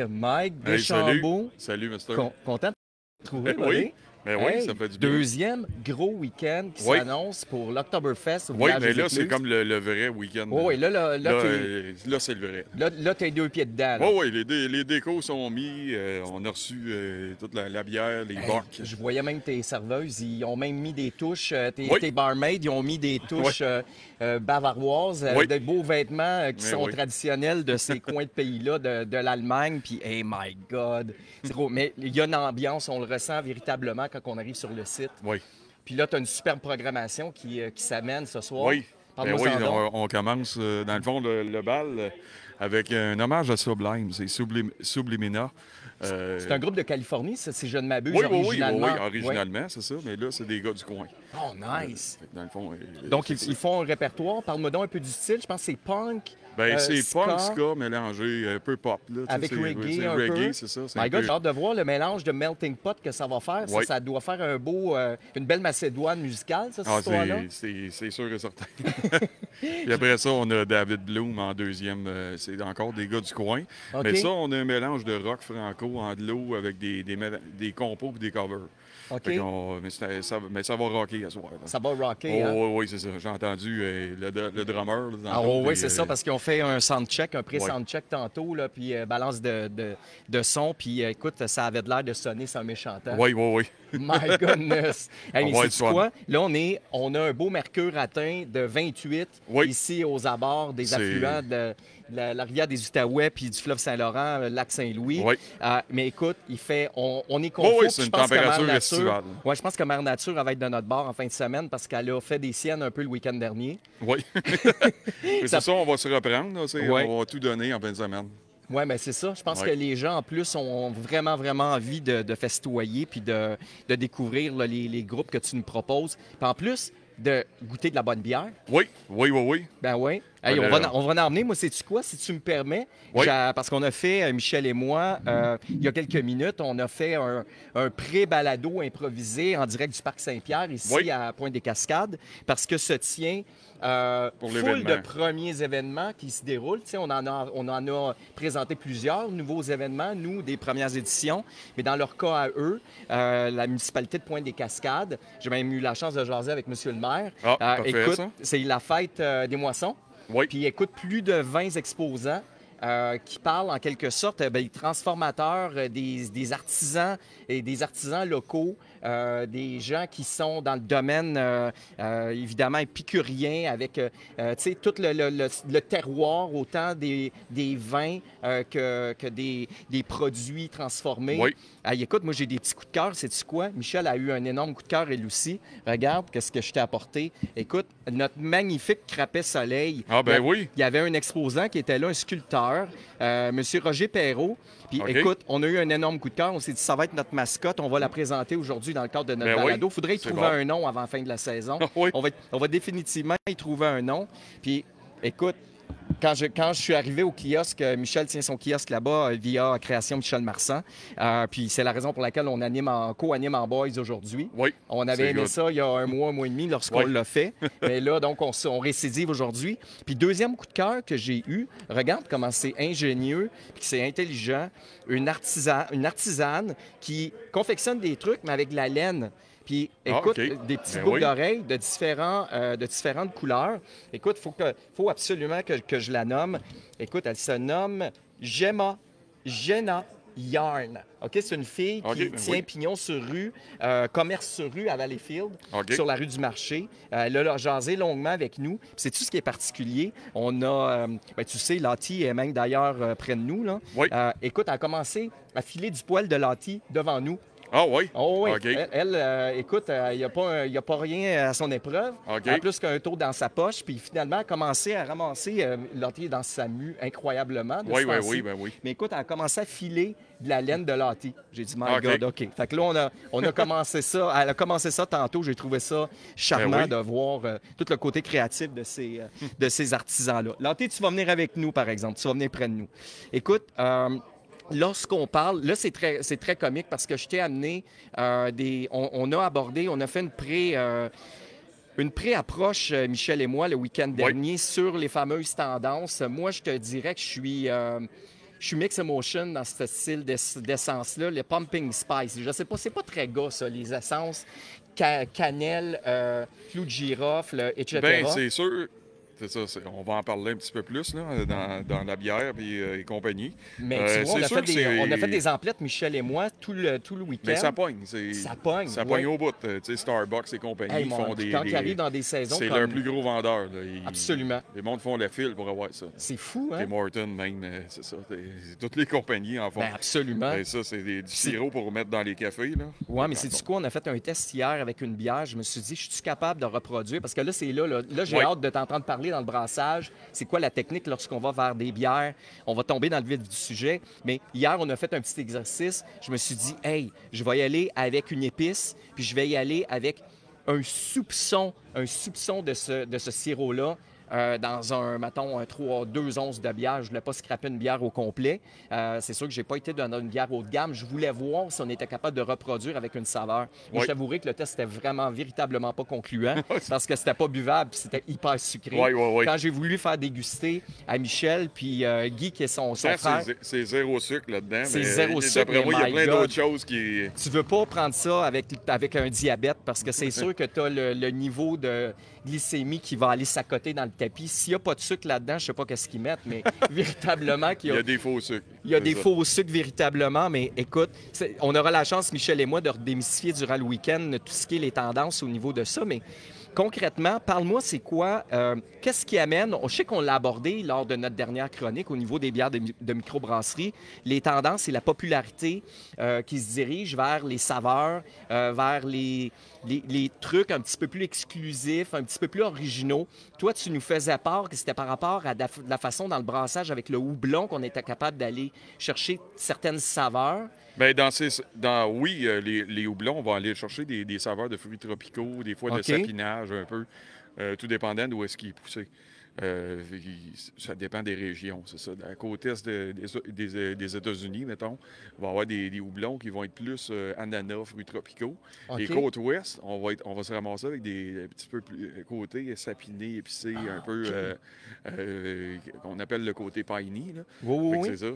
avec Mike Salut, Deschambault. salut, mister. Content de te trouver, Oui, buddy. ben oui, Hey, ça fait du bien. deuxième gros week-end qui Oui. s'annonce pour l'Octoberfest au Oui, village mais des là, c'est Écluses. comme le vrai week-end. Oui, là, Là, c'est le vrai. t'es deux pieds dedans. Là. Oui, oui, les décos sont mis. On a reçu toute la bière, les bocs. Je voyais même tes serveuses, ils ont même mis des touches, Oui. tes barmaids, ils ont mis des touches bavaroises, Oui. de beaux vêtements qui Oui, sont oui. traditionnels de ces coins de pays-là, de l'Allemagne. Puis, hey my God! C'est gros. Mais il y a une ambiance, on le ressent véritablement quand on arrive sur le site. Oui. Puis là, tu as une superbe programmation qui s'amène ce soir. Oui. Ben Parle-moi oui, en donc. on commence, dans le fond, le bal avec un hommage à Sublime. C'est Sublimina. C'est un groupe de Californie, ça, si je ne m'abuse, Oui, oui, oui, originalement. oui, originalement, c'est ça. Mais là, c'est des gars du coin. Oh, nice! Fait que dans le fond, Donc, c'est ça. ils font un répertoire. Parle-moi donc un peu du style. Je pense que c'est punk. Ben, c'est punk ska, ska mélangé un peu pop. Là, tu sais, avec c'est reggae un reggae, peu. c'est ça. c'est My un God, peu- j'ai hâte de voir le mélange de melting pot que ça va faire. Oui. Ça doit faire une belle macédoine musicale, ça, cette Ah, histoire-là. c'est sûr et certain. Puis après ça, on a David Bloom en deuxième. C'est encore des gars du coin. OK. Mais ça, on a un mélange de rock franco, anglo, avec des compos et des covers. OK. Fait mais ça va rocker à soir. Là. Ça va rocker, Oh, hein? oui, oui, c'est ça. J'ai entendu le drummer. Là, dans Ah le fond, oui, des, c'est ça, parce qu'ils ont fait un soundcheck, un Ouais. pré-soundcheck tantôt, là, puis balance de son, puis écoute, ça avait l'air de sonner sans méchant temps. Oui, oui, oui. My goodness! Hey, On mais va être sais-tu fun. quoi? Là, on a un beau mercure atteint de 28 Oui. ici aux abords des C'est- affluents de la rivière des Outaouais puis du fleuve Saint-Laurent, le lac Saint-Louis. Oui. Mais écoute, on est Oui, confort. oui, puis c'est je une pense que Mère température Nature- estivale. Ouais, je pense que Mère Nature elle va être de notre bord en fin de semaine parce qu'elle a fait des siennes un peu le week-end dernier. Oui. Mais Ça- c'est ça, on va se reprendre. Là, tu sais, Ouais. On va tout donner en fin de semaine. Oui, mais c'est ça. Je pense Ouais. que les gens, en plus, ont vraiment, vraiment envie de festoyer puis de découvrir là, les groupes que tu nous proposes. Puis en plus, de goûter de la bonne bière. Oui, oui, oui, oui. Ben oui. Hey, Ben, on va en emmener. Moi, sais-tu quoi, si tu me permets? Oui. Parce qu'on a fait, Michel et moi, il y a quelques minutes, on a fait un pré-balado improvisé en direct du Parc Saint-Pierre, ici Oui. à Pointe-des-Cascades, parce que se tient Pour foule l'événement. de premiers événements qui se déroulent. Tu sais, on en a présenté plusieurs nouveaux événements, nous, des premières éditions. Mais dans leur cas à eux, la municipalité de Pointe-des-Cascades, j'ai même eu la chance de jaser avec M. le maire. Ah, parfait, écoute, ça. c'est la fête des moissons. Oui. Puis écoute, plus de 20 exposants qui parlent en quelque sorte des transformateurs, des artisans et des artisans locaux, des gens qui sont dans le domaine évidemment épicurien avec tu sais, tout le terroir, autant des vins que des produits transformés. Oui. Hey, écoute, moi j'ai des petits coups de cœur, sais-tu quoi? Michel a eu un énorme coup de cœur, elle aussi. Regarde, qu'est-ce que je t'ai apporté. Écoute, notre magnifique crapet soleil. Ah, ben oui. Il y avait un exposant qui était là, un sculpteur, M. Roger Perrault. Puis OK. écoute, on a eu un énorme coup de cœur. On s'est dit, ça va être notre mascotte. On va la présenter aujourd'hui dans le cadre de notre Ben oui, balado. Il faudrait y c'est trouver bon. un nom avant la fin de la saison. Oui. On va définitivement y trouver un nom. Puis écoute, quand je suis arrivé au kiosque, Michel tient son kiosque là-bas via Création Michel Marsan. Puis c'est la raison pour laquelle on co-anime en boys aujourd'hui. Oui. On avait C'est aimé good. ça il y a un mois et demi lorsqu'on Oui. l'a fait. Mais là, donc, on récidive aujourd'hui. Puis deuxième coup de cœur que j'ai eu, regarde comment c'est ingénieux puis que c'est intelligent. Une artisane qui confectionne des trucs, mais avec de la laine. Puis, Ah, écoute, OK. des petits Ben boucles oui. d'oreilles de différentes couleurs. Écoute, faut absolument que je la nomme. Écoute, elle se nomme Jenna Yarn. OK, c'est une fille qui OK, ben tient oui. pignon sur rue, commerce sur rue à Valleyfield, OK. sur la rue du Marché. Elle a jasé longuement avec nous. Puis c'est tout ce qui est particulier. On a, tu sais, Lottie est même d'ailleurs près de nous. Là. Oui. Écoute, elle a commencé à filer du poil de Lottie devant nous. Ah, oui. Oh oui. OK. Écoute, il n'y a pas rien à son épreuve. OK. Elle a plus qu'un tour dans sa poche. Puis finalement, elle a commencé à ramasser Lottie dans sa mue incroyablement. de Oui, ce oui, temps-ci. oui, ben oui. Mais écoute, elle a commencé à filer de la laine de Lottie. J'ai dit, my OK. God, OK. Fait que là, on a commencé ça. Elle a commencé ça tantôt. J'ai trouvé ça charmant Ben oui. de voir tout le côté créatif de ces artisans-là. Lottie, tu vas venir avec nous, par exemple. Tu vas venir près de nous. Écoute, lorsqu'on parle, là, c'est très comique parce que je t'ai amené on a abordé, on a fait une pré-approche, Michel et moi, le week-end dernier, sur les fameuses tendances. Moi, je te dirais que je Je suis mix emotion dans ce style d'essence-là, le pumping spice. Je sais pas, c'est pas très gars, ça, les essences. Cannelle, clou de girofle, etc. Ben, c'est sûr. C'est ça, on va en parler un petit peu plus là, dans la bière et compagnie. Mais tu vois, on a fait des emplettes, Michel et moi, tout le week-end. Mais ça pogne. Ça pogne. Ça pogne au bout. Tu sais, Starbucks et compagnie Hey, font des. Quand ils arrivent dans des saisons. C'est leur plus gros vendeur. Là. Absolument. Les mondes font la file pour avoir ça. C'est fou, hein? Tim Hortons, même, c'est ça. Toutes les compagnies en font. Ben, absolument. Ben, ça, c'est du sirop pour mettre dans les cafés. Là. Oui, mais c'est du coup, on a fait un test hier avec une bière. Je me suis dit, je suis capable de reproduire? Parce que là, c'est là j'ai hâte de t'entendre parler dans le brassage. C'est quoi la technique lorsqu'on va vers des bières? On va tomber dans le vif du sujet. Mais hier, on a fait un petit exercice. Je me suis dit, hey, je vais y aller avec une épice, puis je vais y aller avec un soupçon de ce sirop-là. Dans mettons, 2 onces de bière. Je ne voulais pas scraper une bière au complet. C'est sûr que je n'ai pas été dans une bière haut de gamme. Je voulais voir si on était capable de reproduire avec une saveur. Mais je t'avouerai que le test était vraiment, véritablement pas concluant parce que c'était pas buvable et c'était hyper sucré. Quand j'ai voulu faire déguster à Michel puis Guy, qui est son frère... C'est zéro sucre là-dedans. C'est zéro sucre. D'après moi, il y a plein d'autres choses qui... Tu veux pas prendre ça avec un diabète parce que c'est sûr que tu as le niveau de glycémie qui va aller s'accoter dans le tapis. S'il n'y a pas de sucre là-dedans, je ne sais pas qu'est-ce qu'ils mettent, mais véritablement... Il y a des faux sucres. Il y a des faux sucres, véritablement, mais écoute, on aura la chance, Michel et moi, de redémystifier durant le week-end tout ce qui est les tendances au niveau de ça, mais concrètement, parle-moi, c'est quoi? Qu'est-ce qui amène? Je sais qu'on l'a abordé lors de notre dernière chronique au niveau des bières de microbrasserie, les tendances et la popularité qui se dirigent vers les saveurs, vers les trucs un petit peu plus exclusifs, un petit peu plus originaux. Toi, tu nous faisais part que c'était par rapport à la façon dans le brassage avec le houblon qu'on était capable d'aller chercher certaines saveurs. Bien, oui, les houblons, on va aller chercher des saveurs de fruits tropicaux, des fois de sapinage un peu, tout dépendant d'où est-ce qu'il est poussé. Ça dépend des régions, c'est ça. À la côte est des États-Unis, mettons, on va avoir des houblons qui vont être plus ananas, fruits tropicaux. Les côtes ouest, on va se ramasser avec des petits peu plus côté sapiné, épicé, un peu qu'on appelle le côté piney. Là. Oui. C'est ça.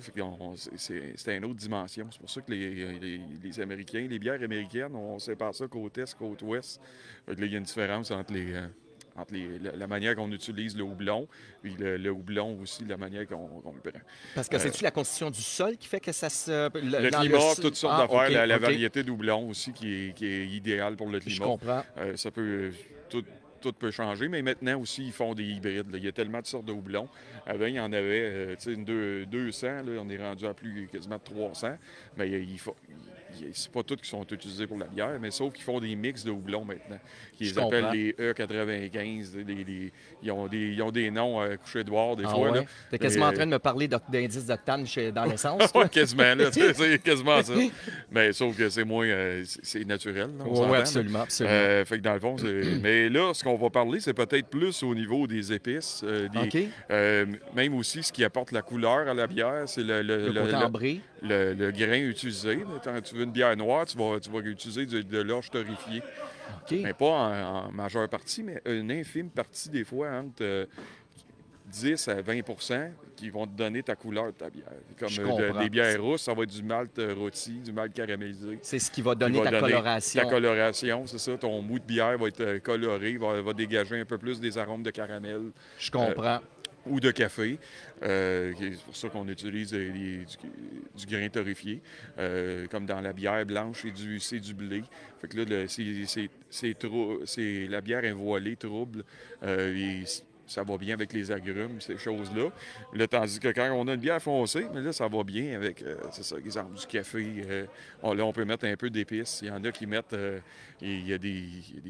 C'est une autre dimension. C'est pour ça que les Américains, les bières américaines, on sépare ça côte est, côte ouest. Il y a une différence entre la manière qu'on utilise le houblon, puis le houblon aussi, la manière qu'on le prend. Parce que c'est-tu la constitution du sol qui fait que ça se... Le climat, toutes sortes d'affaires, la variété d'houblon aussi qui est idéale pour le climat. Je comprends. Ça peut... Tout peut changer, mais maintenant aussi, ils font des hybrides. Là. Il y a tellement de sortes de houblons. Avant, il y en avait 200, là, on est rendu à plus quasiment de 300. Mais c'est pas tous qui sont utilisés pour la bière, mais sauf qu'ils font des mix de houblons maintenant. Ils appellent les E95. Ils ont des noms à coucher de boire, des fois. Ouais. Tu es quasiment en train de me parler d'indices d'octane dans l'essence. Oui, quasiment. C'est quasiment ça. Mais sauf que c'est moins... c'est naturel. Oui, absolument. Fait que dans le fond, mais là, ce qu'on va parler, c'est peut-être plus au niveau des épices. Même aussi, ce qui apporte la couleur à la bière, c'est le ambré. Le grain utilisé. Quand tu veux une bière noire, tu vas utiliser de l'orge torréfiée. Mais pas en majeure partie, mais une infime partie, des fois, entre 10 à 20 qui vont te donner ta couleur de ta bière. Comme des bières rousses, ça va être du malt rôti, du malt caramélisé. C'est ce qui va donner ta coloration. Ta coloration, c'est ça. Ton mou de bière va être coloré, va dégager un peu plus des arômes de caramel. Je comprends. Ou de café. C'est pour ça qu'on utilise du grain torréfié. Comme dans la bière blanche, c'est du blé. Fait que là, la bière invoilée, trouble. Ça va bien avec les agrumes, ces choses-là. Là, tandis que quand on a une bière foncée, mais là, ça va bien avec, c'est ça, exemple, du café. Là, on peut mettre un peu d'épices. Il y en a qui mettent... il y a des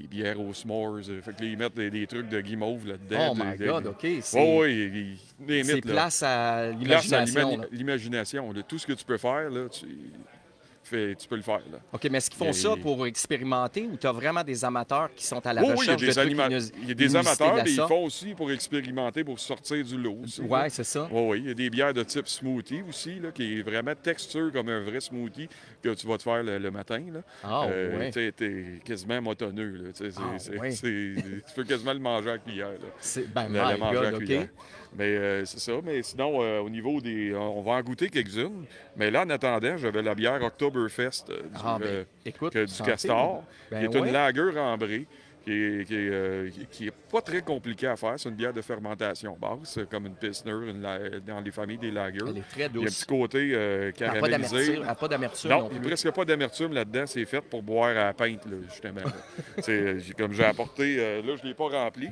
bières aux s'mores. Fait que là, ils mettent des trucs de guimauve là-dedans. Oh my God, OK. Oui, c'est place à l'imagination. L'imagination. Tout ce que tu peux faire, là, tu peux le faire. Là. OK, mais est-ce qu'ils font ça pour expérimenter ou tu as vraiment des amateurs qui sont à la recherche de trucs il y a des amateurs, mais ils font aussi pour expérimenter, pour sortir du lot. Oui, c'est ça. Oui, il y a des bières de type smoothie aussi, là, qui est vraiment texture comme un vrai smoothie que tu vas te faire le matin. Là. Tu es quasiment motonneux. Là, tu peux quasiment le manger à la cuillère. Là. My God, OK. C'est ça. Mais sinon, au niveau des... on va en goûter quelques-unes. Mais là, en attendant, j'avais la bière Oktoberfest écoute, du santé. Castor, Ben qui est ouais. une lager ambrée, qui est pas très compliquée à faire. C'est une bière de fermentation basse, comme une Pilsner dans les familles des lagers. Elle est très Il y a un douce. petit côté caramélisé. Elle n'a pas d'amertume Non, non plus. presque pas d'amertume là-dedans. C'est fait pour boire à la pinte, là, justement. Comme j'ai apporté, là, je ne l'ai pas rempli.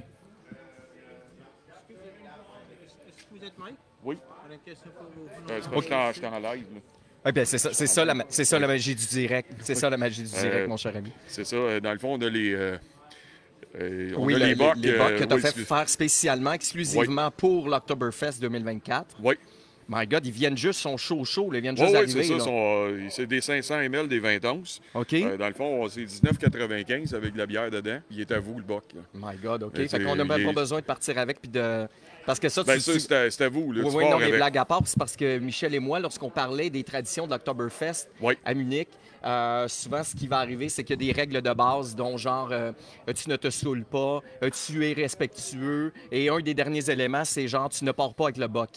Est-ce que vous êtes Mike? Oui. Une question pour vous. C'est parce que je suis en live. Là. Ah, ben, c'est ça la magie du direct. C'est ça la magie du direct, mon cher ami. C'est ça. Dans le fond, on a les... on Oui, a les bocs que tu as fait excuse. faire spécialement, exclusivement pour l'Oktoberfest 2024. Oui. My God, ils viennent juste, sont chauds, là, ils viennent juste Oui, d'arriver. c'est ça. là. C'est des 500 ml, des 20 onces. OK. Dans le fond, c'est 19,95 avec de la bière dedans. Il est à vous, le boc. Là. My God, OK. C'est- Fait qu'on n'a même il pas est- besoin de partir avec puis de... Parce que ça, Ben, ça, c'est à vous. Là. Oui, Tu oui, pars non, mais avec. blague à part, c'est parce que Michel et moi, lorsqu'on parlait des traditions de l'Oktoberfest Oui. à Munich, souvent, ce qui va arriver, c'est qu'il y a des règles de base, dont genre, tu ne te saoules pas, tu es respectueux, et un des derniers éléments, c'est genre, tu ne pars pas avec le boc.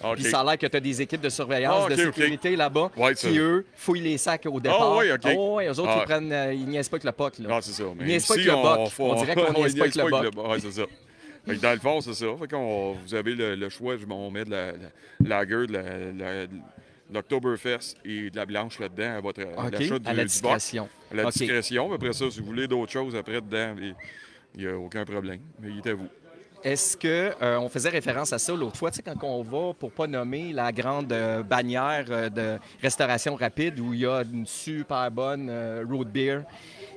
OK. Puis ça a l'air que tu as des équipes de surveillance, Ah, OK, de sécurité là-bas, Ouais, qui, ça. eux, fouillent les sacs au départ. oui, OK. Oh, ouais, eux autres, Ah. ils prennent, ils niaisent pas avec le poc, là. Non, c'est ça. Ils Mais niaisent pas avec ici, le boc. On dirait qu'on niaise pas avec le boc. Oui, c'est ça. Fait que dans le fond, c'est ça. Fait qu'on, vous avez le choix. On met de la lager, de l'Oktoberfest et de la blanche là-dedans à votre OK, l'achat à la du boc. discrétion. À la OK. discrétion. Mais après ça, si vous voulez d'autres choses après dedans, il n'y a aucun problème. Mais il est à vous. Est-ce que on faisait référence à ça l'autre fois, tu sais, quand on va, pour pas nommer la grande bannière de restauration rapide où il y a une super bonne road beer.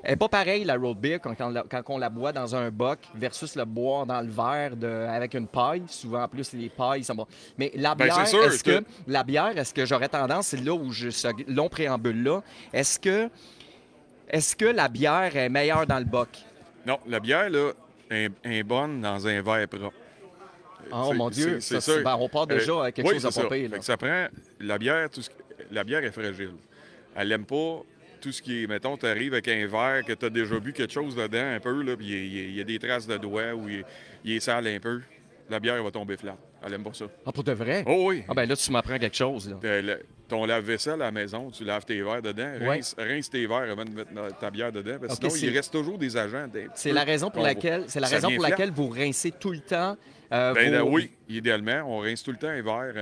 Elle n'est pas pareille, la road beer, quand on la boit dans un boc versus le boire dans le verre avec une paille. Souvent, en plus, les pailles sont bonnes. Mais la Ben, bière, c'est sûr est-ce que j'aurais tendance, c'est là où ce long préambule-là, est-ce que la bière est meilleure dans le boc? Non, la bière, là, est bonne dans un verre propre. Oh mon Dieu, c'est ça, ça. ben, on part déjà avec quelque oui, chose de c'est ça. pas pire, là. Fait que ça prend la bière, la bière est fragile. Elle n'aime pas tout ce qui est, mettons, tu arrives avec un verre que tu as déjà bu quelque chose dedans un peu, là, puis il y a des traces de doigts ou il est sale un peu. La bière va tomber flat. Elle aime pas ça. Ah, pour de vrai? Oh oui. Ah ben là, tu m'apprends quelque chose, là. Ton lave-vaisselle à la maison, tu laves tes verres dedans, Ouais. rince tes verres avant de mettre ta bière dedans, parce que Ok, sinon, il reste toujours des agents. C'est la raison pour laquelle, Ça vient flat. vous rincez tout le temps Oui, idéalement, on rince tout le temps un verre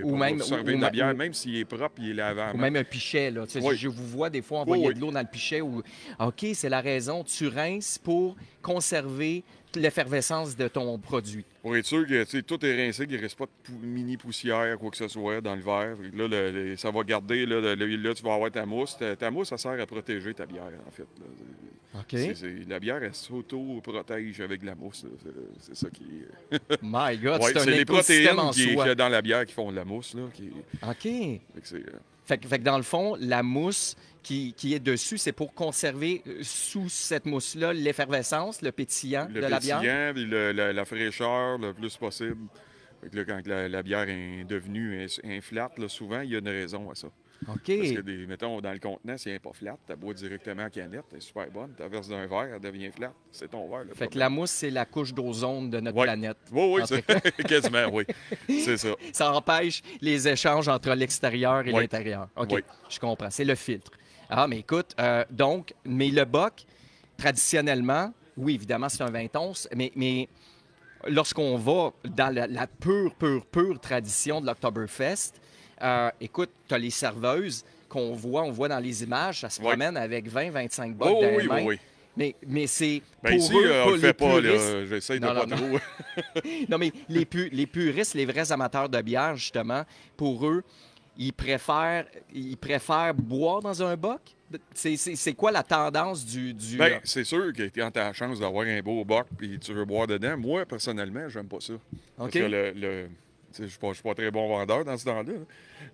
Ou pour même- servir ou- de la ou- bière, même s'il est propre, il est lavé à ou main. même un pichet, là. Tu sais, Oui. je vous vois des fois envoyer Oui. de l'eau dans le pichet. OK, c'est la raison. Tu rinces pour conserver l'effervescence de ton produit. Pour être sûr que tu sais, tout est rincé, qu'il ne reste pas de mini poussière, quoi que ce soit, dans le verre. Là, ça va garder, là, tu vas avoir ta mousse. Ta mousse, ça sert à protéger ta bière, en fait. Là. OK? La bière, elle s'auto-protège avec de la mousse. Là. C'est ça qui est... My God, Ouais, c'est un les écosystème protéines en qu'il y soi. a dans la bière qui font de la mousse. Là, OK. Fait que c'est, Fait que dans le fond, la mousse qui est dessus, c'est pour conserver sous cette mousse-là l'effervescence, le pétillant le de la bière. pétillant, puis la fraîcheur le plus possible. Fait que là, quand la bière est devenue inflate, là, souvent, il y a une raison à ça. OK. Parce que, mettons, dans le contenant, si elle n'est pas flat, tu bois directement en canette, elle est super bonne. Tu verses dans un verre, elle devient flat. C'est ton verre. Fait que la mousse, c'est la couche d'ozone de notre Ouais. planète. Oui, En c'est quasiment, oui. C'est ça. Ça empêche les échanges entre l'extérieur et Oui. l'intérieur. OK, Oui. je comprends. C'est le filtre. Ah, mais écoute, mais le boc, traditionnellement, oui, évidemment, c'est un 20 onces, mais lorsqu'on va dans la pure tradition de l'Oktoberfest, écoute, tu as les serveuses on voit dans les images, ça se Oui. promène avec 20-25 bocs Oh, dans les oui, mains. oui, oui. Mais c'est Ben pour ici, eux, on le les fait pas, puristes. là. J'essaye de Non, pas non, trop. Non, mais les puristes, les vrais amateurs de bière, justement, pour eux, ils préfèrent boire dans un boc? C'est quoi la tendance du... Ben, c'est sûr que quand tu as la chance d'avoir un beau boc et tu veux boire dedans, moi, personnellement, j'aime pas ça. Parce OK. que je suis pas très bon vendeur dans ce temps-là, là.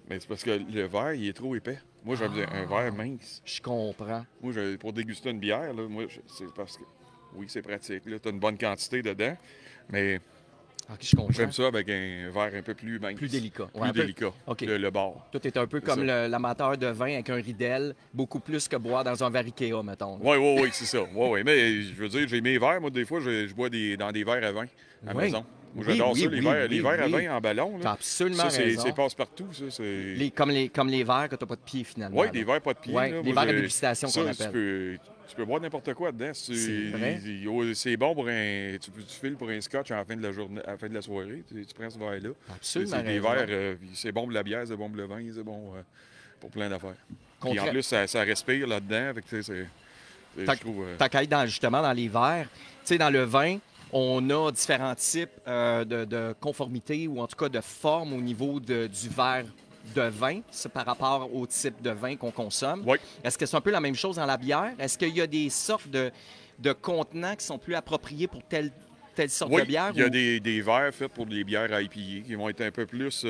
Mais c'est parce que le verre, il est trop épais. Moi, j'aime un verre mince. Je comprends. Moi, pour déguster une bière, là, c'est parce que, oui, c'est pratique. Tu as une bonne quantité dedans, mais OK, je comprends. j'aime ça avec un verre un peu plus mince. Plus délicat. Plus Ouais, un peu- délicat. OK. Le bord. Toi, t'es un peu C'est comme ça. l'amateur de vin avec un ridel, beaucoup plus que boire dans un verre Ikea, mettons. Oui, c'est ça. Oui. Mais je veux dire, j'ai mes verres. Moi, des fois, je bois dans des verres à vin à la Oui. maison. Moi, Oui, j'adore oui, ça, oui, les oui, verres à oui. vin en ballon. Tu as Là. absolument Ça, raison. c'est passe-partout. Ça, c'est... Comme les verres que tu n'as pas de pied, finalement. Oui, là. des verres pas de pied. Ouais, Là. les Moi, verres à dégustation qu'on ça, appelle. tu peux boire n'importe quoi dedans. C'est vrai. C'est bon pour un... Tu files pour un scotch à la fin de la journée, à la fin de la soirée. Tu prends ce verre-là. Absolument C'est des raison. verres, c'est bon pour la bière, c'est bon pour le vin, c'est bon pour plein d'affaires. Puis en Contra- plus, ça respire là-dedans. Fait que, je trouve... Tant qu'à être justement dans les verres, tu sais, dans le vin, on a différents types de conformité ou en tout cas de forme au niveau du verre de vin, c'est par rapport au type de vin qu'on consomme. Oui. Est-ce que c'est un peu la même chose dans la bière? Est-ce qu'il y a des sortes de contenants qui sont plus appropriés pour telle sorte Oui, de bière? il y a ou- des verres faits pour des bières IPA qui vont être un peu plus...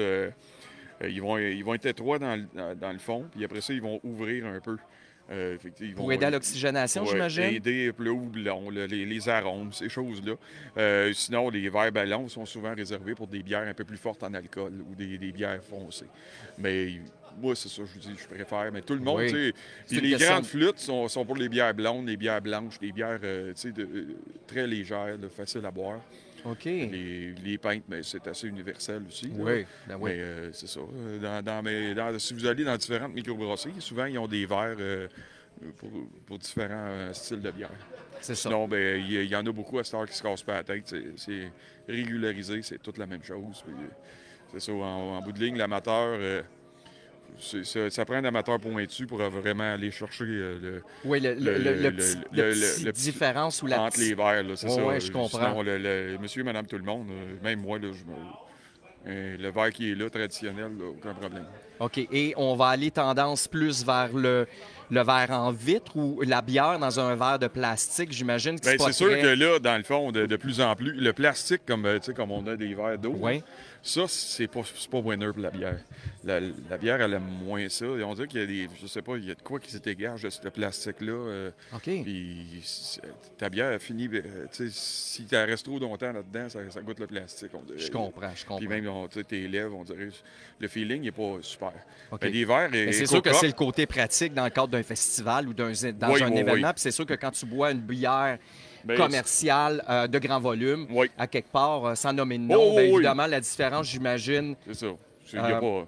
ils vont être étroits dans le fond, puis après ça, ils vont ouvrir un peu. Pour aider à l'oxygénation, pour j'imagine? aider le houblon, les arômes, ces choses-là. Sinon, les verres ballons sont souvent réservés pour des bières un peu plus fortes en alcool ou des bières foncées. Mais moi, c'est ça, je vous dis, je préfère. Mais tout le monde, Oui. tu sais. C'est Puis une les question grandes de- flûtes sont pour les bières blondes, les bières blanches, les bières tu sais, très légères, là, faciles à boire. OK. Les pintes, mais c'est assez universel aussi. Là. Oui, ben oui. Mais c'est ça. Si vous allez dans différentes microbrasseries, souvent, ils ont des verres pour différents styles de bière. C'est ça. Sinon, ben, il y en a beaucoup à cette heure qui se cassent pas la tête. C'est régularisé, c'est toute la même chose. Puis, c'est ça, en bout de ligne, l'amateur, ça prend un amateur pointu pour vraiment aller chercher Oui, le petit différence ou la entre les verres. Là, c'est Ouais, ça. ouais, je comprends. Sinon, monsieur, madame, tout le monde, même moi, là, le verre qui est là, traditionnel, là, aucun problème. OK. Et on va aller tendance plus vers le verre en vitre ou la bière dans un verre de plastique, j'imagine que Bien, pas c'est sûr très- que là, dans le fond, de plus en plus, le plastique, tu sais, comme on a des verres d'eau, Oui. ça, c'est pas winner pour la bière. La bière, elle aime moins ça. Et on dirait qu'il y a des... Je sais pas, il y a de quoi qui se dégage de ce plastique-là. OK. Puis ta bière a fini... tu sais, si tu restes trop longtemps là-dedans, ça goûte le plastique, on dirait. Je comprends. Puis même, tu sais, tes lèvres, on dirait... Le feeling n'est pas super. OK. Mais les verres... Mais c'est sûr que c'est le côté pratique dans le cadre d'un festival ou dans Oui, un oui, événement. oui. Puis c'est sûr que quand tu bois une bière Ben, commerciale de grand volume, Oui. à quelque part, sans nommer de nom, Oh, bien oui. évidemment, la différence, j'imagine. C'est ça. Il n'y a pas...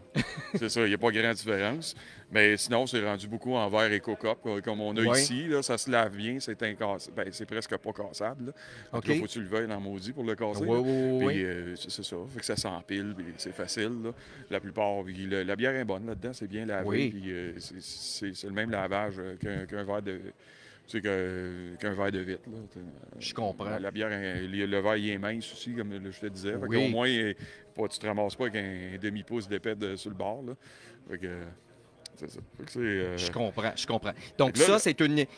C'est ça, il n'y a pas grande différence. Mais sinon, c'est rendu beaucoup en verre éco-cup, comme on a Oui. ici. Là, ça se lave bien, c'est incassable. Ben, c'est presque pas cassable. Là. Donc OK. là, faut que tu le veuilles dans maudit pour le casser. Oui, là. oui, oui, Puis, c'est ça. Fait que ça s'empile, puis c'est facile. Là. La plupart, puis la bière est bonne là-dedans, c'est bien lavé. Oui. Puis c'est le même lavage qu'un verre de... Tu sais, qu'un verre de vitre. Là. Je comprends. La bière, le verre, il est mince aussi, comme je te disais. Fait Oui. qu'au moins, tu te ramasses pas avec un demi-pouce d'épais sur le bord. Là. Fait que, c'est ça. Fait que Je comprends, je comprends. Donc Fait que là, ça,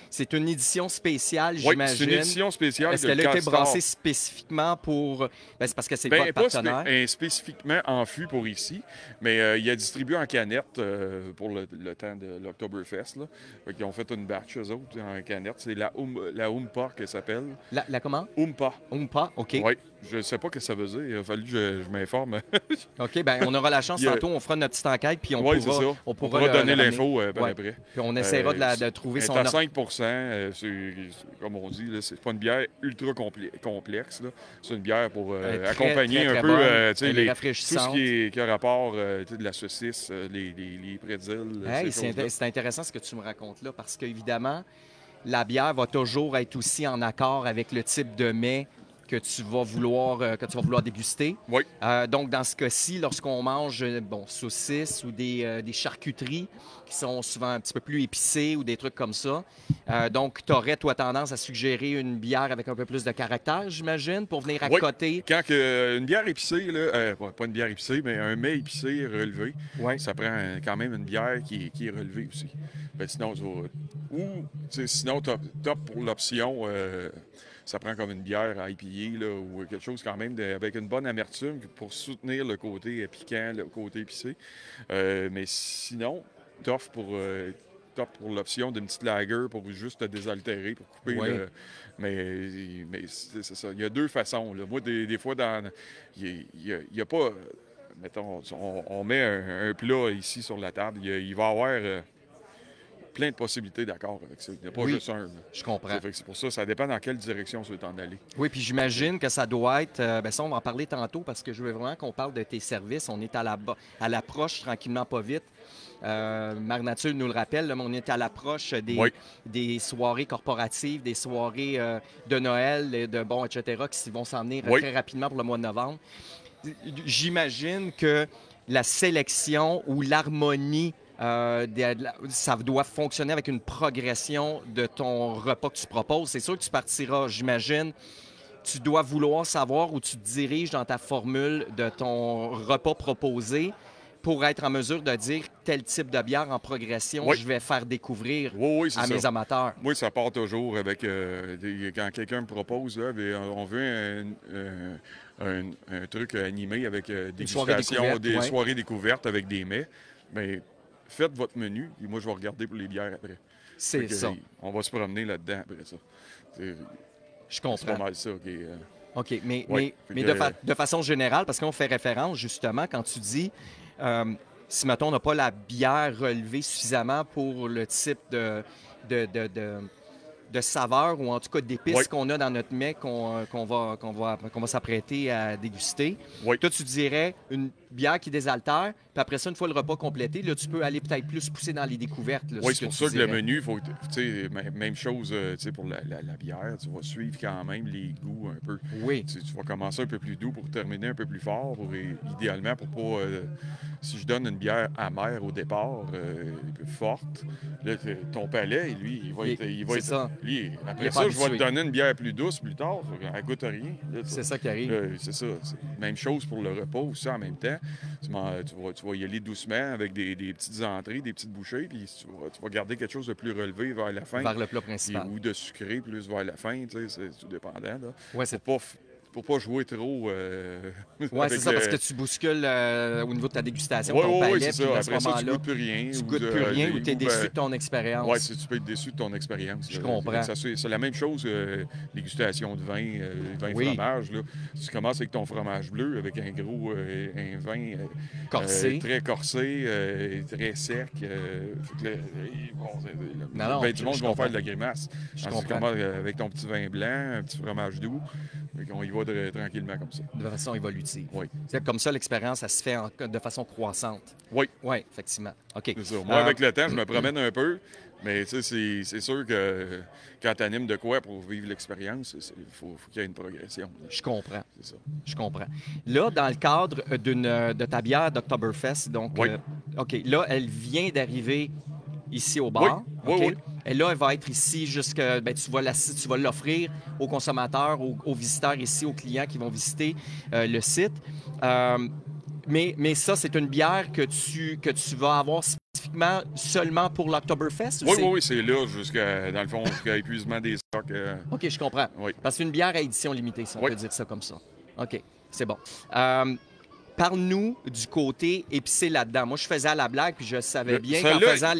c'est une édition spéciale, oui, j'imagine. c'est une édition spéciale. Est-ce de qu'elle a été Castor. brassée spécifiquement pour... Ben, c'est parce que c'est Ben, votre pas partenaire. spécifiquement en fût pour ici, mais il a distribué en canette pour le temps de l'Oktoberfest. Là. Fait qu'ils ont fait une batch, eux autres, en canette. C'est la Oompa qu'elle s'appelle. La comment? Oompa. Oompa, OK. Oui, je ne sais pas ce que ça veut dire. Il a fallu que je m'informe. OK, bien, on aura la chance Il y a- tantôt, on fera notre petite enquête, puis on Oui, c'est ça. pourra, On pourra pourra le donner ramener. l'info par Ouais. après. Puis on essaiera de trouver son à nom. 5 comme on dit, là, c'est pas une bière ultra complexe. là. C'est une bière pour Très, accompagner très, très un peu bonne. tu sais, Elle est tout rafraîchissante. ce qui a rapport, tu sais, de la saucisse, les pretzels. Hey, ces choses-là. c'est intéressant ce que tu me racontes là, parce qu'évidemment, la bière va toujours être aussi en accord avec le type de mets que tu vas vouloir déguster. Oui, Donc, dans ce cas-ci, lorsqu'on mange saucisses ou des charcuteries qui sont souvent un petit peu plus épicées ou des trucs comme ça, donc tu aurais, toi, tendance à suggérer une bière avec un peu plus de caractère, j'imagine, pour venir à Oui. côté. quand une bière épicée, là, pas une bière épicée, mais un mets épicé relevé, Ouais. ça prend quand même une bière qui est relevée aussi. Ben, sinon, sinon top pour l'option, ça prend comme une bière IPA là, ou quelque chose quand même avec une bonne amertume pour soutenir le côté piquant, le côté épicé. Mais sinon, top pour l'option d'une petite lager pour juste te désaltérer, pour couper. Oui. Mais c'est ça. Il y a deux façons. Là. Moi, des fois, il y a pas... Mettons, on met un plat ici sur la table. Il va y avoir... plein de possibilités d'accords avec ça. Il n'y a pas Oui. juste un. Là. Je comprends. Fait que c'est pour ça, ça dépend dans quelle direction tu veux t'en aller. Oui, puis j'imagine que ça doit être. Ben ça, on va en parler tantôt parce que je veux vraiment qu'on parle de tes services. On est à l'approche, tranquillement, pas vite. Mère Nature nous le rappelle, là, mais on est à l'approche Oui. des soirées corporatives, des soirées de Noël, etc., qui vont s'en venir Oui. très rapidement pour le mois de novembre. J'imagine que la sélection ou l'harmonie, ça doit fonctionner avec une progression de ton repas que tu proposes. C'est sûr que tu partiras, j'imagine, tu dois vouloir savoir où tu te diriges dans ta formule de ton repas proposé pour être en mesure de dire tel type de bière en progression, Oui. je vais faire découvrir Oui, c'est à ça. mes amateurs. Moi, ça part toujours avec quand quelqu'un me propose, là, on veut un truc animé avec des soirée découverte, ouais. soirées découvertes avec des mets. Mais faites votre menu et moi, je vais regarder pour les bières après. C'est Fait que, ça. On va se promener là-dedans après ça. Je C'est pas comprends. mal ça. OK, mais, Oui, mais fait que- de façon générale, parce qu'on fait référence justement quand tu dis si, mettons, on n'a pas la bière relevée suffisamment pour le type de saveur ou en tout cas d'épices Oui. qu'on a dans notre mets qu'on va s'apprêter à déguster. Oui. Toi, tu dirais une bière qui désaltère, puis après ça, une fois le repas complété, là, tu peux aller peut-être plus pousser dans les découvertes. Là, Oui, ce c'est pour tu ça que le dirais. menu, faut, tu sais, même chose tu sais, pour la bière, tu vas suivre quand même les goûts un peu. Oui, Tu vas commencer un peu plus doux pour terminer un peu plus fort, idéalement pour pas... si je donne une bière amère au départ, forte, là, ton palais, lui, il va c'est être... ça. Lui, Il est après pas ça, je vais habitué. te donner une bière plus douce plus tard, elle goûte rien. Là, C'est ça qui arrive. c'est ça. Même chose pour le repas aussi en même temps. Tu vas y aller doucement avec des petites entrées, des petites bouchées, puis tu vas garder quelque chose de plus relevé vers la fin. Vers le plat Puis, principal. ou de sucré plus vers la fin, tu sais, c'est tout dépendant. Là. Ouais, c'est Pour pas jouer trop. Ouais, c'est ça, parce que tu bouscules au niveau de ta dégustation, Oui, ton oui, palais, c'est puis ça. à ce Après ça, tu moment-là, goûtes plus rien. tu goûtes plus rien ou tu es déçu de ton expérience. Oui, tu peux être déçu de ton expérience. Je là. comprends. C'est la même chose, dégustation de vin, vin Oui. fromage. Là. Tu commences avec ton fromage bleu, avec un gros un vin Corsé. très corsé, très sec. Fait que là, Non, ben, du monde je vont comprends. faire de la grimace. Je Quand tu comprends. commences avec ton petit vin blanc, un petit fromage doux, on y va tranquillement comme ça. De façon évolutive. Oui. C'est comme ça, l'expérience, elle se fait de façon croissante. Oui. Oui, effectivement. OK. C'est ça. Moi, avec le temps, je me promène un peu, mais tu sais, c'est sûr que quand tu animes de quoi pour vivre l'expérience, il faut qu'il y ait une progression. Je comprends. C'est ça. Je comprends. Là, dans le cadre de ta bière d'Octoberfest, donc, Oui. OK, là, elle vient d'arriver ici au bar. Oui, OK? oui. Et là, elle va être ici jusqu'à. Ben, tu vas l'offrir aux consommateurs, aux visiteurs ici, aux clients qui vont visiter le site. Mais ça, c'est une bière que tu vas avoir spécifiquement seulement pour l'Octoberfest? Oui, c'est là, dans le fond, jusqu'à épuisement des stocks. OK, je comprends. Oui. Parce que c'est une bière à édition limitée, si on Oui. peut dire ça comme ça. OK, c'est bon. Parle-nous du côté épicé là-dedans. Moi, je faisais à la blague, puis je savais bien qu'en celle-là- faisant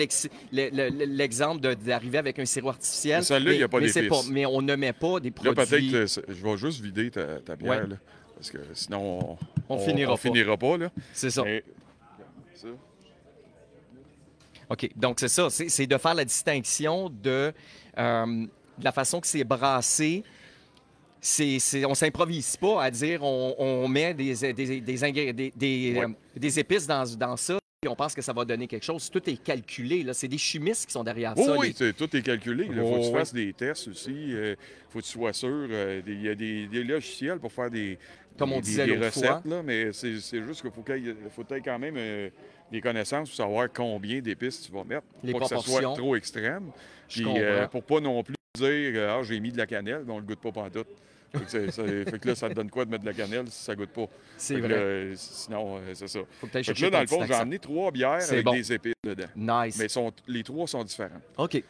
l'exemple d'arriver avec un sirop artificiel. Celle-là, il n'y a pas mais c'est d'épices. Mais on ne met pas des Là, produits. peut-être que je vais juste vider ta bière, Ouais. là, parce que sinon, On finira pas. finira pas. Là. C'est ça. Mais, ça. OK. Donc, c'est ça. C'est de faire la distinction de la façon que c'est brassé. On s'improvise pas à dire on met des épices dans ça et on pense que ça va donner quelque chose. Tout est calculé. Là. C'est des chimistes qui sont derrière ça. Oui, tout est calculé. Il faut Oh, que tu oui. fasses des tests aussi. Il faut que tu sois sûr. Il y a des logiciels pour faire Comme on disait des l'autre recettes, fois. là, mais c'est juste qu'il faut que tu aies quand même des connaissances pour savoir combien d'épices tu vas mettre. Les Pour pas que ça proportions. soit trop extrême. Je Puis, comprends. pour pas non plus dire j'ai mis de la cannelle, mais on le goûte pas pantoute. Fait que là, ça te donne quoi de mettre de la cannelle si ça goûte pas? C'est Fait que vrai. là, sinon, c'est ça. Faut que tu ailles Fait que chercher là, dans ton le fond, petit j'ai accent. amené 3 bières C'est avec bon. des épices dedans. Nice. Mais les 3 sont différents. OK.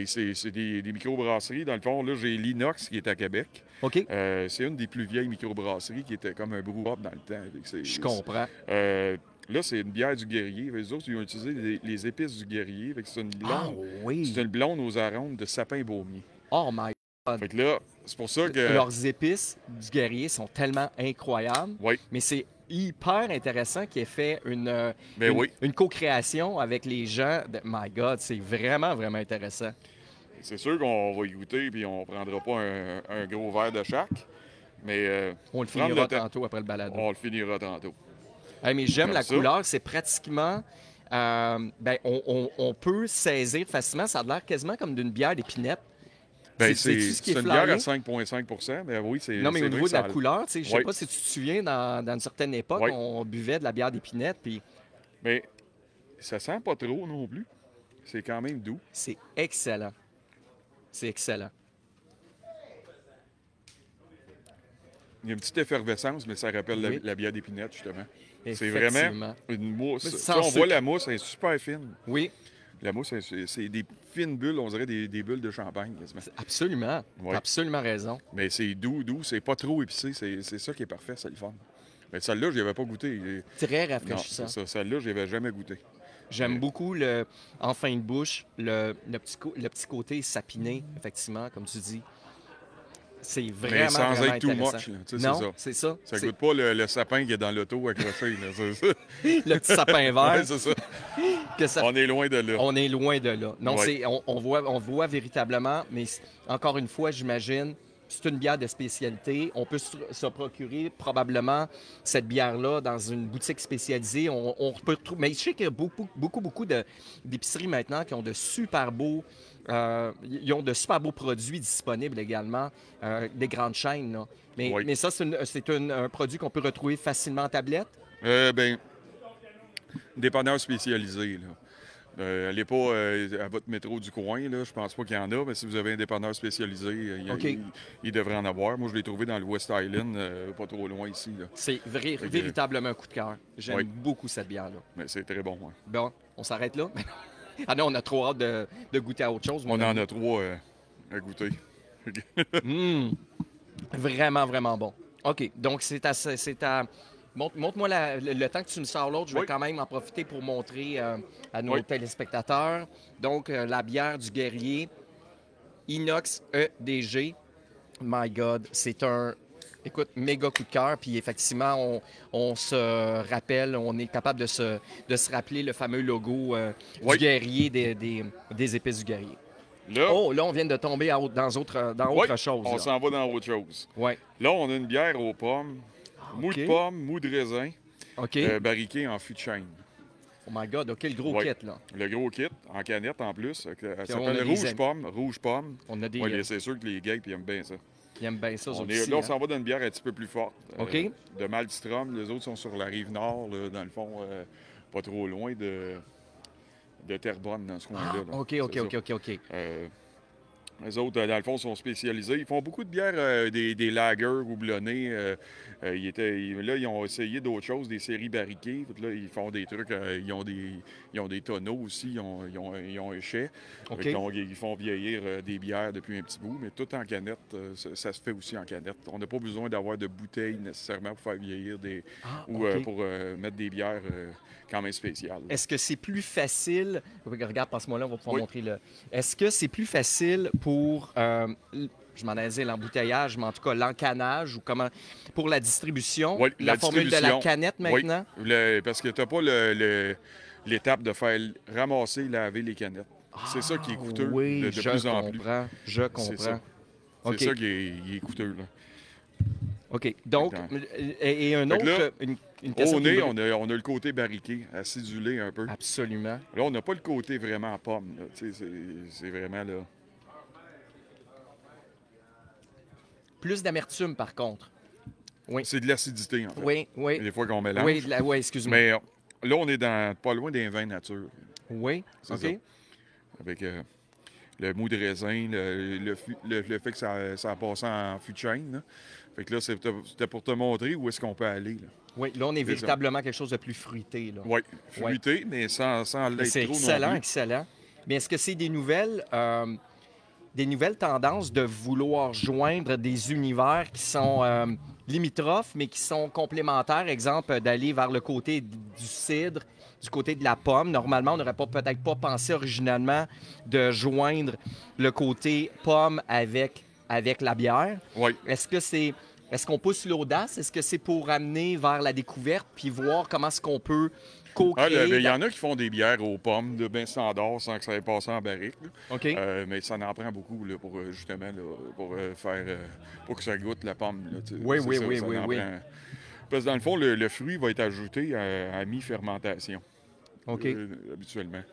C'est des microbrasseries. Dans le fond, là, j'ai l'Inox qui est à Québec. OK. C'est une des plus vieilles microbrasseries qui était comme un brew-up dans le temps. Je comprends. Là, c'est une bière du guerrier. Les autres, ils ont utilisé les épices du guerrier. Fait que c'est une Ah blonde. oui. C'est une blonde aux arômes de sapin baumier. Oh my God. Fait que là, c'est pour ça que... Leurs épices du guerrier sont tellement incroyables. Oui. Mais c'est hyper intéressant qu'il ait fait Ben oui. une co-création avec les gens. My God, c'est vraiment, vraiment intéressant. C'est sûr qu'on va y goûter puis on prendra pas un gros verre de chaque. Mais On le prendre finira le temps. tantôt après le balado. On le finira tantôt. Hey, mais j'aime Comme la ça. couleur, c'est pratiquement... on peut saisir facilement. Ça a l'air quasiment comme d'une bière d'épinette. Ben, C'est-tu c'est ce qui est une bière flyé? à 5,5 %. Mais oui, c'est. Non, mais c'est au vrai niveau que de la ça- couleur, tu sais, je sais Oui. pas si tu te souviens, dans une certaine époque, Oui. on buvait de la bière d'épinette, puis Mais ça sent pas trop non plus. C'est quand même doux. c'est excellent. C'est excellent. Il y a une petite effervescence, mais ça rappelle Oui. la bière d'épinette, justement. C'est Effectivement. vraiment une mousse. Mais Tu sans sais, on voit sucre. la mousse, elle est super fine. Oui, La mousse, c'est des fines bulles, on dirait des bulles de champagne, quasiment. absolument. Oui. T'as absolument raison. Mais c'est doux, c'est pas trop épicé. C'est ça qui est parfait, c'est le fun. Mais celle-là, je n'y avais pas goûté. Très Non, rafraîchissant. c'est ça. Celle-là, je n'y avais jamais goûté. J'aime beaucoup, en fin de bouche, le petit côté sapiné, effectivement, comme tu dis. C'est vraiment, Mais sans vraiment être too intéressant. much, là, tu sais, Non, c'est ça. c'est ça. Ça C'est goûte pas le sapin qui est dans l'auto accroché. Là, c'est ça. le petit sapin vert. Ouais, c'est ça. que ça On est loin de là. On est loin de là. Non, Ouais. on voit véritablement, mais encore une fois, j'imagine, c'est une bière de spécialité. On peut se procurer probablement cette bière-là dans une boutique spécialisée. On peut retrouver. Mais je sais qu'il y a beaucoup d'épiceries maintenant qui ont de super beaux. Ils ont de super beaux produits disponibles également, des grandes chaînes. Là. Oui. Mais ça, c'est un produit qu'on peut retrouver facilement en tablette. Ben, dépanneur spécialisé. Là. Allez pas à votre métro du coin, là. Je pense pas qu'il y en a, mais si vous avez un dépanneur spécialisé, OK. il devrait en avoir. Moi, je l'ai trouvé dans le West Island, pas trop loin ici. Là. C'est que- véritablement un coup de cœur. J'aime Oui. beaucoup cette bière-là. Mais c'est très bon. Hein. Bon, on s'arrête là? Ah non, on a trop hâte de goûter à autre chose. On en a 3 à goûter. Mmh. Vraiment, vraiment bon. OK, donc c'est à... Montre-moi le temps que tu me sors l'autre. Je vais Oui. quand même en profiter pour montrer à nos Oui. téléspectateurs. Donc, la bière du guerrier, Inox EDG. My God, c'est un... Écoute, méga coup de cœur. Puis effectivement, on se rappelle, on est capable de se rappeler le fameux logo Oui. du guerrier, des épices du guerrier. Là, Oh, là, on vient de tomber dans autre oui, chose. on là. s'en va dans autre chose. Ouais. Là, on a une bière aux pommes. Mou OK. de pommes, mou de raisin, OK. barriqué en fût de chêne. Oh my God, OK, le gros Oui. kit, là. Le gros kit, en canette en plus. Elle on a s'appelle des Rouge amis. Pomme. Rouge Pomme. On a des... Ouais, c'est sûr que les gays ils aiment bien ça. Ils aiment bien ça, eux On autres est, aussi, là, on hein. s'en va dans une bière un petit peu plus forte. OK. De Malmstrom. Les autres sont sur la rive nord, là, dans le fond, pas trop loin de Terrebonne, dans ce coin-là. là. OK, C'est OK, ça. OK, OK, OK. Les autres, dans le fond, sont spécialisés. Ils font beaucoup de bières, des lagers houblonnés. Là, ils ont essayé d'autres choses, des séries barriquées. Fait que là, ils font des trucs. Ils ont des tonneaux aussi. Ils ont un chai. OK. Fait que ils font vieillir des bières depuis un petit bout, mais tout en canette. Ça se fait aussi en canette. On n'a pas besoin d'avoir de bouteilles nécessairement pour faire vieillir ou OK. pour mettre des bières quand même spéciales. Est-ce que c'est plus facile... Regarde, passe-moi là, on va pouvoir Oui. montrer le... Est-ce que c'est plus facile pour... je m'en ai dit l'embouteillage, mais en tout cas l'encanage ou comment... Pour la distribution, Oui, la formule de la distribution. canette maintenant? Oui, parce que tu n'as pas l'étape de faire ramasser, laver les canettes. C'est ça qui est coûteux Oui, de je plus en plus. comprends. Je C'est comprends. ça. C'est OK. ça qui est coûteux. Là. OK. Donc, Exactement. et un Fait que autre... là, une question Au qui nez, me- on a le côté barriqué, acidulé un peu. Absolument. Là, on n'a pas le côté vraiment pomme. Là. Tu sais, c'est vraiment là. Plus d'amertume, par contre. C'est de l'acidité, en fait. Oui, oui. Des fois qu'on mélange. Oui, oui, excuse-moi. Mais là, on est pas loin d'un vin nature. Oui, C'est OK. ça. Avec le mou de raisin, le fait que ça a passé en fût de chêne. Là. Fait que là, c'était pour te montrer où est-ce qu'on peut aller. Là. Oui, là, on est C'est véritablement quelque chose de plus fruité. Là. Oui, fruité, mais sans l'être C'est trop excellent, non plus. excellent. Mais est-ce que c'est des nouvelles tendances de vouloir joindre des univers qui sont limitrophes, mais qui sont complémentaires? Exemple, d'aller vers le côté du cidre, du côté de la pomme. Normalement, on n'aurait peut-être pas pensé originalement de joindre le côté pomme avec la bière. Oui. Est-ce que c'est Est-ce qu'on pousse l'audace? Est-ce que c'est pour amener vers la découverte puis voir comment est-ce qu'on peut co-créer? Il y en a qui font des bières aux pommes de bien standard sans que ça ait passé en barrique. Là. OK. Mais ça en prend beaucoup là, pour justement pour faire pour que ça goûte la pomme. Là, Oui, c'est oui, ça, oui, ça oui, en oui. prend. Parce que dans le fond, le fruit va être ajouté à mi-fermentation. OK. Habituellement.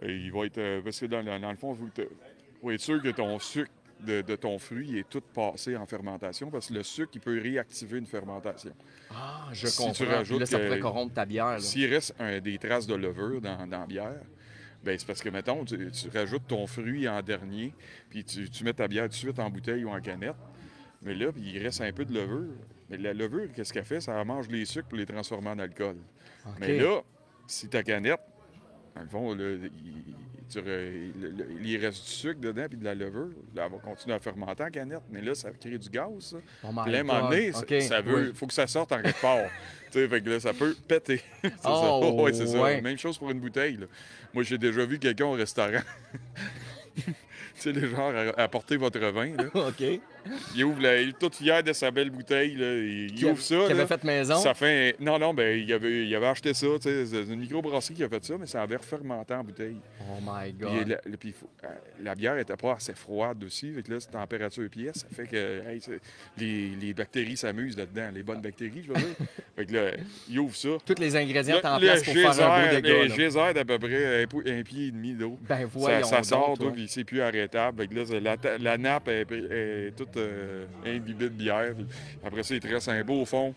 Il va être. Parce que dans le fond, il faut être sûr que ton sucre de ton fruit est tout passé en fermentation parce que le sucre, il peut réactiver une fermentation. Ah, je Si comprends. tu Puis rajoutes là, ça que- pourrait corrompre ta bière. Là. S'il reste des traces de levure dans la bière, ben c'est parce que, mettons, tu rajoutes ton fruit en dernier, puis tu mets ta bière tout de suite en bouteille ou en canette. Mais là, puis il reste un peu de levure. Mais la levure, qu'est-ce qu'elle fait? Ça mange les sucres pour les transformer en alcool. OK. Mais là, si ta canette, dans le fond, là, il reste du sucre dedans puis de la levure. Là, elle va continuer à fermenter en canette. Mais là, ça crée du gaz, ça. Oh my Puis là, à un moment donné, God. OK. ça veut, Oui. faut que ça sorte en quelque part. Tu sais, fait que là, ça peut péter. C'est Oh, ça. Ouais, c'est ouais. ça. Même chose pour une bouteille. Là. Moi, j'ai déjà vu quelqu'un au restaurant. Tu sais, les gens apportez votre vin. Là. OK. Il ouvre, il est tout fier de sa belle bouteille. Là. Il ouvre ça. Qui là. avait fait maison? Ça fait. Non, ben, il avait acheté ça. Tu sais, c'est une microbrasserie qui a fait ça, mais ça avait refermenté en bouteille. Oh my Puis, God. la bière était pas assez froide aussi. Fait que là, c'est température pièce. Ça fait que les bactéries s'amusent là-dedans. Les bonnes bactéries, je veux dire. Fait que là, il ouvre ça. Tous les ingrédients en Le place pour faire un beau geyser, dégât. le là. geyser d'à peu près un pied et demi d'eau. Ben voyons Ça donc, sort, toi. puis c'est plus arrêtable. Fait que là, la nappe est toute imbibée de bière. Puis après ça, il te reste un beau fond.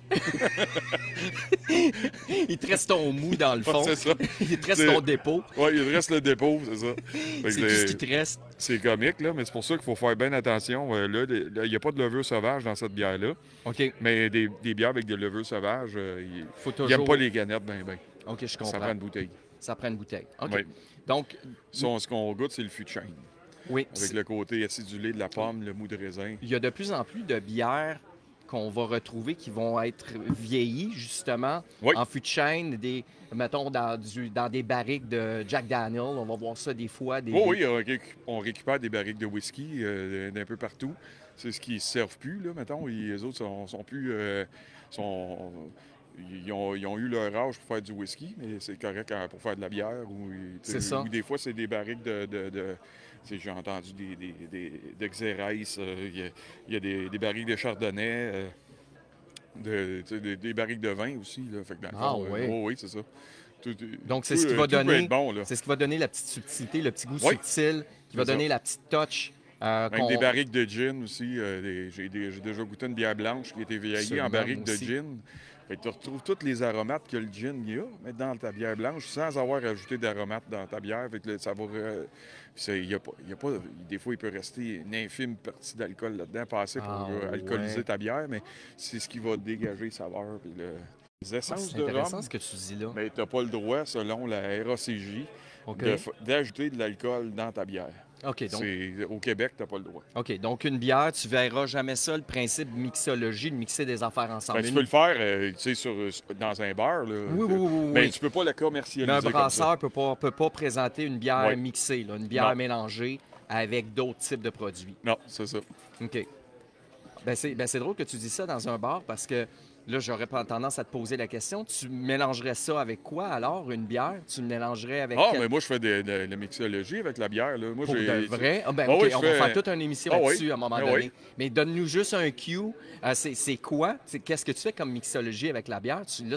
Il te reste ton mou dans le fond. C'est ça. Il te reste C'est- ton dépôt. Ouais, il te reste le dépôt, c'est ça. Fait que C'est tout ce qui te reste. c'est comique, là, mais c'est pour ça qu'il faut faire bien attention. Là, il n'y a pas de levure sauvage dans cette bière-là. OK. Mais des bières avec des levures sauvages, Faut ils toujours... n'aiment pas les canettes, ben. OK, je Ça comprends. prend une bouteille. Ça prend une bouteille. OK. Ouais. Donc, Ce qu'on goûte, c'est le fût de chêne. oui, Avec le côté acidulé de la pomme, le mou de raisin. il y a de plus en plus de bières qu'on va retrouver qui vont être vieillies, justement, Oui. en fût de chêne, mettons, dans des barriques de Jack Daniel. On va voir ça des fois. Oh oui, on récupère des barriques de whisky d'un peu partout. C'est ce qui ne servent plus, là, mettons. Les autres sont plus... Ils ont eu leur âge pour faire du whisky, mais c'est correct pour faire de la bière. C'est ça. Ou des fois, c'est des barriques tu sais, j'ai entendu de Xérès, il y a des barriques de chardonnay, des barriques de vin aussi. Là. Fait que dans le Ah, fond, oui. oui, c'est ça. Donc, c'est ce qui va tout peut donner... être bon, là. C'est ce qui va donner la petite subtilité, le petit goût Oui. subtil, qui va C'est ça. donner la petite touch. Avec des barriques de gin aussi. J'ai déjà goûté une bière blanche qui a été vieillie Absolument, en barrique moi de aussi. gin. Fait que tu retrouves tous les aromates que le gin y a, mais dans ta bière blanche, sans avoir ajouté d'aromates dans ta bière. Fait que là, ça va... des fois, il peut rester une infime partie d'alcool là-dedans, pas assez pour Ah, alcooliser ouais. ta bière, mais c'est ce qui va dégager saveur. Puis les Ah, essences c'est de intéressant rhum, ce que tu dis là. mais tu n'as pas le droit, selon la RACJ, OK. d'ajouter de l'alcool dans ta bière. OK, donc, Au Québec, tu n'as pas le droit. OK, donc une bière, tu verras jamais ça, le principe de mixologie, de mixer des affaires ensemble. Ben, tu peux le faire tu sais, dans un bar. Là, Oui. Mais tu peux pas la Mais commercialiser un comme ça. brasseur peut pas présenter une bière Ouais. mixée, là, une bière Non. mélangée avec d'autres types de produits. Non, c'est ça. OK. C'est drôle que tu dis ça dans un bar parce que là, j'aurais pas tendance à te poser la question. Tu mélangerais ça avec quoi alors, une bière? Tu le mélangerais avec Ah, quel- mais moi, je fais de la mixologie avec la bière. Là. Moi, Pour j'ai... de vrai? Ah, ben, Ah OK, oui, je on va fais- faire toute une émission Ah oui. là-dessus à un moment Ah donné. oui. Mais donne-nous juste un cue. C'est quoi? Qu'est-ce que tu fais comme mixologie avec la bière? Tu me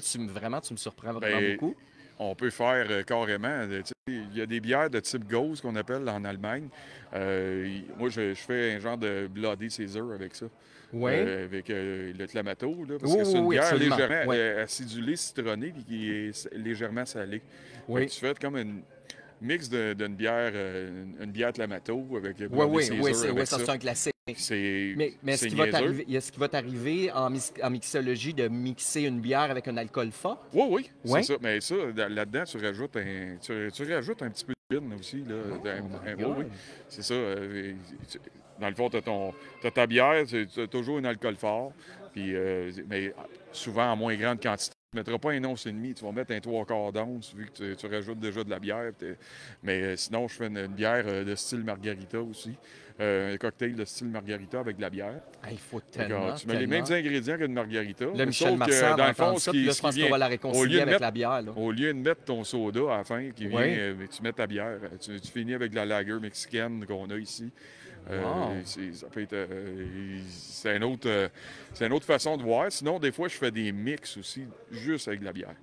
surprends vraiment Ben, beaucoup. On peut faire carrément. Tu sais, il y a des bières de type Gose qu'on appelle en Allemagne. Moi, je fais un genre de Bloody Caesar avec ça. Oui. Avec le Clamato, là, parce Oui, que c'est oui, une oui, bière absolument. légèrement Ouais. acidulée, citronnée, puis qui est légèrement salée. Oui. Fait que tu fais comme une mix d'une bière, une bière Clamato avec Oui, Bloody oui, Caesar oui, avec ça, c'est un classique. C'est Mais est-ce c'est qu'il va niaiseux. t'arriver, est-ce qu'il va t'arriver en mixologie de mixer une bière avec un alcool fort? Oui, Ouais. c'est ça. Mais ça, là-dedans, tu rajoutes un petit peu de gin aussi. Là, my oui, God. c'est ça. Dans le fond, t'as ta bière, tu as toujours un alcool fort, puis, mais souvent en moins grande quantité. Tu ne mettras pas un once et demi, tu vas mettre un 3/4 d'once vu que tu rajoutes déjà de la bière. Mais sinon, je fais une bière de style margarita aussi. Un cocktail de style margarita avec de la bière. Ah, il faut Fait que, tellement, tu mets les mêmes ingrédients qu'une margarita. Là, Michel sauf Marsan, que, dans va le fond, entendre ça, puis là, je pense qu'on va la réconcilier avec la bière. Là. Au lieu de mettre ton soda à la fin qui vient, Oui. tu mets ta bière. Tu finis avec de la lager mexicaine qu'on a ici. Wow. Ça peut être, c'est une autre façon de voir. Sinon, des fois, je fais des mix aussi, juste avec de la bière.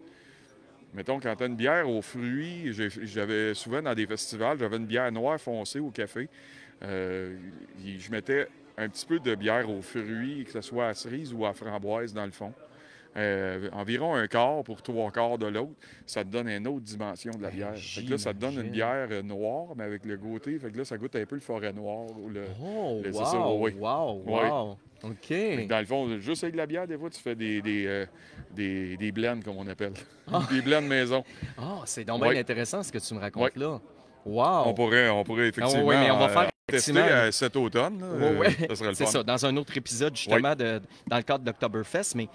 Mettons, quand tu as une bière aux fruits, j'avais souvent dans des festivals, j'avais une bière noire foncée au café. Je mettais un petit peu de bière aux fruits, que ce soit à cerise ou à framboise dans le fond. Environ un quart pour 3/4 de l'autre, ça te donne une autre dimension de la bière. Fait que là, ça te donne une bière noire, mais avec le goûter. Fait que là, ça goûte un peu le forêt noir. Ou Oh, c'est wow, ça, oui. wow, wow. OK. Fait que dans le fond, juste avec de la bière, des fois, tu fais des blends, comme on appelle. Des blends maison. Ah, c'est donc bien Oui. intéressant ce que tu me racontes Oui. là. Wow. On pourrait effectivement oui, mais on va faire tester effectivement- cet automne. Là. Oui, Ça serait le c'est fun. ça, dans un autre épisode, justement, dans le cadre d'Octoberfest. Mais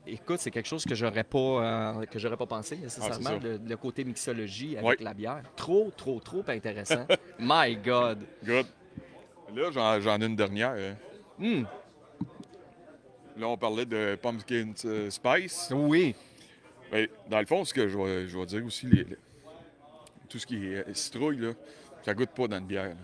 écoute, c'est quelque chose que j'aurais pas pensé nécessairement, c'est ça. le côté mixologie avec Oui. la bière. Trop intéressant. My God. Good. Là, j'en ai une dernière. Hein. Hmm, Là, on parlait de pumpkin spice. oui. Ben, dans le fond, ce que je vais dire aussi, tout ce qui est citrouille, là, ça goûte pas dans une bière. Là.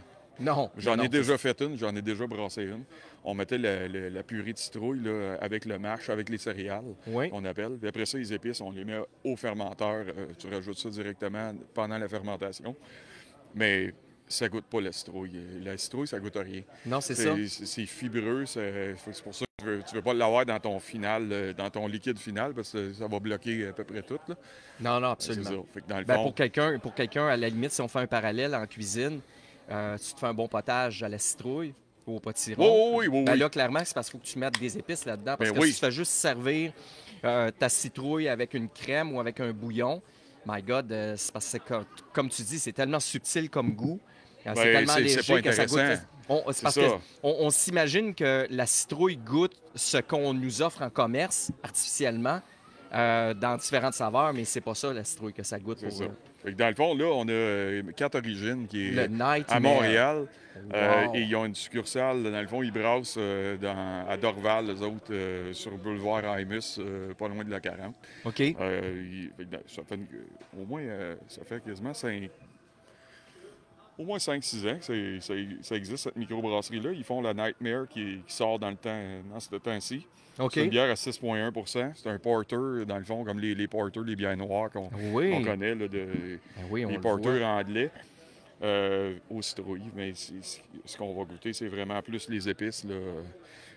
Non. J'en non, ai déjà fait une, j'en ai déjà brassé une. On mettait la purée de citrouille là, avec le mash, avec les céréales, Oui. on appelle. Puis après ça, les épices, on les met au fermenteur. Tu rajoutes ça directement pendant la fermentation. Mais ça goûte pas la citrouille. La citrouille, ça goûte rien. Non, c'est ça. C'est fibreux. C'est pour ça que tu veux pas l'avoir dans ton final, dans ton liquide final, parce que ça va bloquer à peu près tout. Là. Non, non, C'est absolument. ça. Fait que dans le Ben, fond, pour quelqu'un, à la limite, si on fait un parallèle en cuisine, tu te fais un bon potage à la citrouille ou au potiron. oui. Ben là, clairement, c'est parce qu'il faut que tu mettes des épices là-dedans. Parce Ben que oui. si tu fais juste servir ta citrouille avec une crème ou avec un bouillon, my God, c'est parce que, comme tu dis, c'est tellement subtil comme goût. C'est tellement c'est léger pas que ça goûte. intéressant. C'est C'est parce ça. qu'on s'imagine que la citrouille goûte ce qu'on nous offre en commerce artificiellement dans différentes saveurs, mais c'est pas ça la citrouille que ça goûte. C'est Pour ça. Fait que dans le fond, là, on a 4 origines qui est le Nightmare. à Montréal. Wow. Et ils ont une succursale, dans le fond, ils brassent à Dorval, les autres, sur le boulevard Imus, pas loin de la 40. OK. Fait que ça fait au moins, ça fait quasiment au moins 5-6 ans que ça existe, cette microbrasserie-là. Ils font la Nightmare qui sort dans ce temps-ci. OK. C'est une bière à 6,1 %. C'est un porter, dans le fond, comme les porters, les bières noires qu'on Oui. connaît, là, Ben oui, on les le porters voit. anglais. Aux citrouilles. Mais ce qu'on va goûter, c'est vraiment plus les épices là,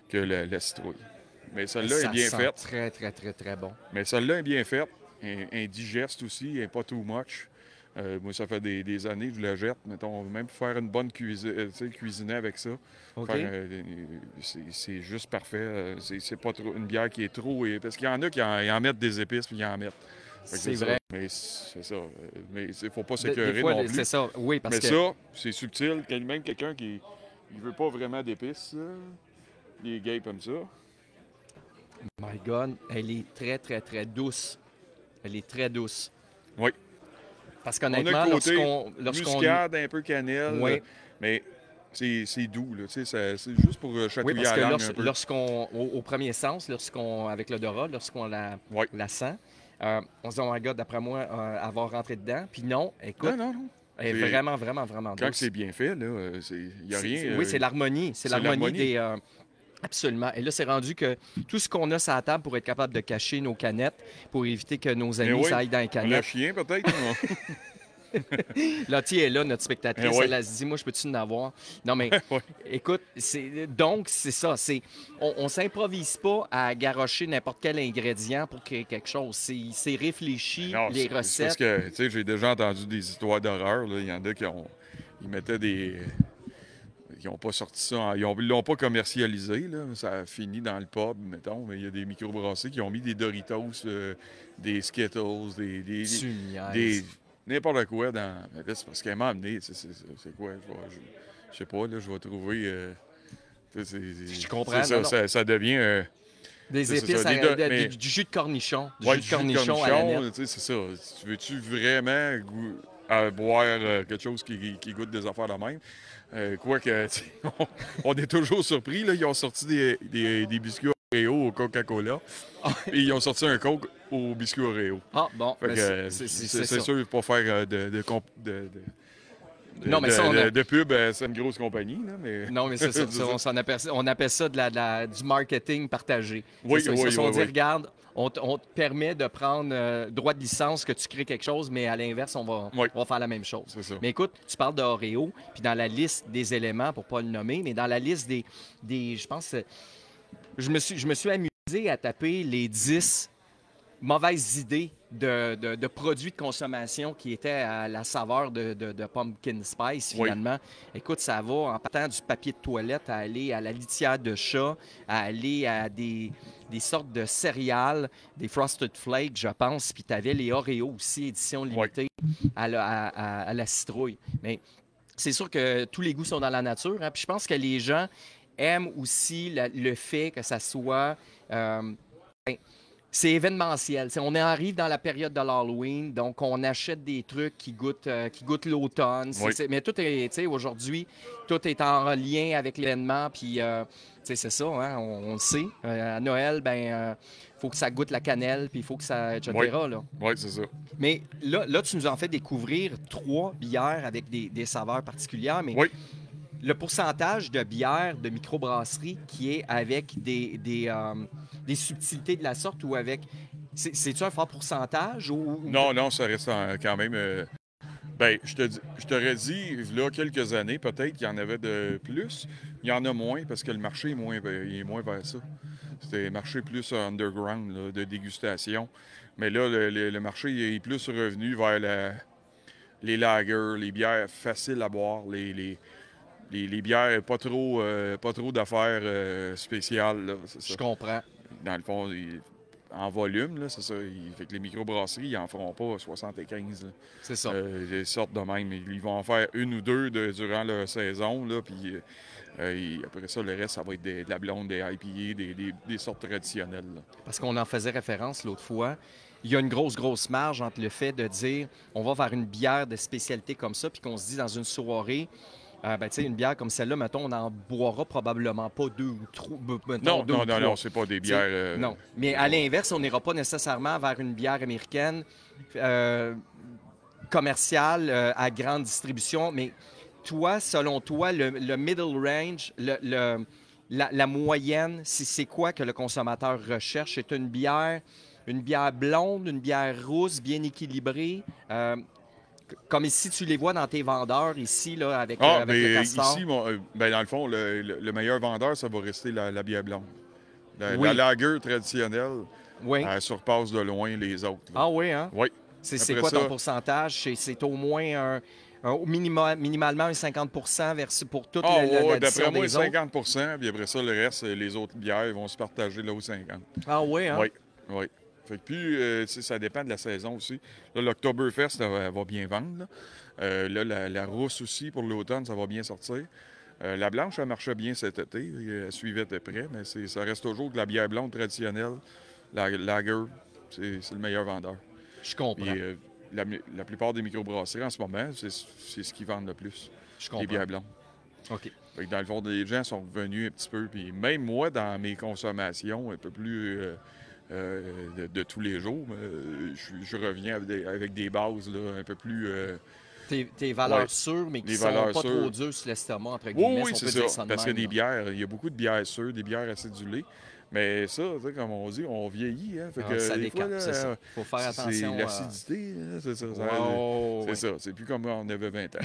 que la citrouille. Mais celle-là est Ça bien sent faite. très, très, très, très bon. Mais celle-là est bien faite. Indigeste aussi, elle n'est pas too much. Moi, ça fait des années que je la jette. Mettons, même pour faire une bonne cuisiner avec ça. OK. C'est juste parfait. C'est pas trop une bière qui est trop. Parce qu'il y en a qui en mettent des épices puis ils en mettent. Fait que C'est ça. vrai. Mais c'est ça. Mais il faut pas Des s'écœurer fois, non plus. c'est ça. Oui, parce Mais que... ça, c'est subtil. Même quelqu'un qui ne veut pas vraiment d'épices, les gays comme ça. My God, elle est très, très, très douce. Elle est très douce. Oui. Parce On a qu'honnêtement, le côté lorsqu'on... muscade, un peu cannelle. Oui. Mais c'est doux. Là, c'est juste pour Oui, chatouiller parce la langue que un peu. lorsqu'on, au premier sens, avec l'odorat, lorsqu'on Oui. la sent, on se dit, oh my God, d'après moi, elle va rentrer dedans. Puis non, écoute, Non. elle est C'est- vraiment, vraiment, vraiment Quand douce. c'est bien fait, il n'y a rien. Oui, c'est l'harmonie. C'est l'harmonie l'harmonie. des... absolument. Et là, c'est rendu que tout ce qu'on a sur la table pour être capable de cacher nos canettes, pour éviter que nos Mais amis oui, s'aillent dans les Le canettes. chien, peut-être. non? Lottie est là, notre spectatrice. Eh oui. Elle se dit, moi, je peux-tu en avoir? Non, mais Ouais. écoute, donc, c'est ça. On s'improvise pas à garrocher n'importe quel ingrédient pour créer quelque chose. C'est réfléchi, Non, les c'est parce recettes. que, tu sais, j'ai déjà entendu des histoires d'horreur. Là. Il y en a ils mettaient ils n'ont pas sorti ça, ils l'ont pas commercialisé. Là. Ça a fini dans le pub, mettons. Mais il y a des microbrasseries qui ont mis des Doritos, des Skittles, Tu niaises. n'importe quoi dans. Mais là, c'est parce qu'elle m'a amené. C'est quoi? Je sais pas, là, je vais trouver. Je comprends, c'est ça, non, non. ça devient Des C'est épices, ça, mais- du jus de cornichon. Du Ouais, jus de cornichon à la nette. tu sais, c'est ça. Tu veux-tu vraiment boire quelque chose qui goûte des affaires de même? Quoique, tu sais, on est toujours surpris. Là, ils ont sorti des biscuits Oreo au Coca-Cola. Et ils ont sorti un Coke au biscuit Oreo. Ah, bon, Fait mais que, c'est c'est ça. sûr, pour faire Non, mais ça, on a- de pub, c'est une grosse compagnie. Là, mais... Non, mais c'est ça. On appelle ça du marketing partagé. Oui, C'est ça. Ils oui, se sont oui, dit, oui. regarde, on te permet de prendre droit de licence que tu crées quelque chose, mais à l'inverse, Oui. on va faire la même chose. C'est ça. Mais écoute, tu parles de Oreo, puis dans la liste des éléments, pour pas le nommer, mais dans la liste des je pense, je me suis amusé à taper les 10 mauvaises idées de produits de consommation qui étaient à la saveur de pumpkin spice, Oui. finalement. Écoute, ça va en partant du papier de toilette à aller à la litière de chat, à aller à des sortes de céréales, des Frosted Flakes, je pense, puis tu avais les Oreos aussi, édition limitée, à la citrouille. Mais c'est sûr que tous les goûts sont dans la nature, hein, puis je pense que les gens aiment aussi le fait que ça soit... ben, c'est événementiel. T'sais, on arrive dans la période de l'Halloween, donc on achète des trucs qui goûtent l'automne. Oui. Mais tout est, aujourd'hui, tout est en lien avec l'événement. Puis, c'est ça, hein, on le sait. À Noël, faut que ça goûte la cannelle, puis il faut que ça, etc. Oui. Là. Oui, c'est ça. Mais là, tu nous en fais découvrir 3 bières avec des saveurs particulières. Mais Oui. le pourcentage de bières de microbrasserie qui est avec des subtilités de la sorte ou avec... C'est-tu un fort pourcentage ou... Non, ça reste quand même... je t'aurais dit, il y a quelques années, peut-être qu'il y en avait de plus. Il y en a moins parce que le marché il est moins vers ça. C'était un marché plus underground, là, de dégustation. Mais là, le marché il est plus revenu vers les lagers, les bières faciles à boire, les bières pas trop d'affaires spéciales. Là, c'est ça. Je comprends. Dans le fond, en volume, là, c'est ça. Fait que les microbrasseries, ils en feront pas 75. Là. C'est ça. Ils sortent de même. Ils vont en faire une ou deux durant leur saison. Là, puis après ça, le reste, ça va être de la blonde, des IPA, des sortes traditionnelles. Là. Parce qu'on en faisait référence l'autre fois. Il y a une grosse marge entre le fait de dire on va vers une bière de spécialité comme ça, puis qu'on se dit dans une soirée, une bière comme celle-là, mettons, on n'en boira probablement pas 2 ou 3. Non, c'est pas des bières... Non, mais à l'inverse, on n'ira pas nécessairement vers une bière américaine commerciale à grande distribution. Mais toi, selon toi, le middle range, la moyenne, c'est quoi que le consommateur recherche? C'est une bière blonde, une bière rousse, bien équilibrée? Comme ici, tu les vois dans tes vendeurs, ici, là, avec le castor. Ici, dans le fond, le meilleur vendeur, ça va rester la bière blonde. Oui. La lager traditionnelle, Oui. elle surpasse de loin les autres. Là. Ah oui, hein? Oui. C'est Après quoi ça- ton pourcentage? C'est au moins minimalement un 50 pour toute Ah, ouais, l'addition d'après moi, des autres? 50 puis après ça, le reste, les autres bières ils vont se partager là aux 50. Ah oui, hein? Oui. Fait que puis, tu sais, ça dépend de la saison aussi. Là, l'Oktoberfest, elle va bien vendre. Là, la rousse aussi, pour l'automne, ça va bien sortir. La blanche, elle marchait bien cet été. Elle suivait de près, mais ça reste toujours que la bière blonde traditionnelle, la lager, c'est le meilleur vendeur. Je comprends. Puis, la plupart des microbrasseries, en ce moment, c'est ce qu'ils vendent le plus, Je les comprends. bières blondes. OK. Fait que dans le fond, les gens sont revenus un petit peu. Puis même moi, dans mes consommations un peu plus de tous les jours, je reviens avec des bases là, un peu plus... Tes valeurs Ouais. sûres, mais qui Les sont valeurs pas trop sûres. dures sur l'estomac, entre Oui, guillemets, oui, si on c'est peut dire ça. ça de Parce qu'il y a même, des là. bières, il y a beaucoup de bières sûres, des bières acidulées. Mais ça, tu sais, comme on dit, on vieillit. Hein? Fait que Ça des fois, décape, là, c'est ça. Faut faire attention. C'est l'acidité, là, c'est ça. Wow, C'est oui. ça. C'est plus comme quand on avait 20 ans.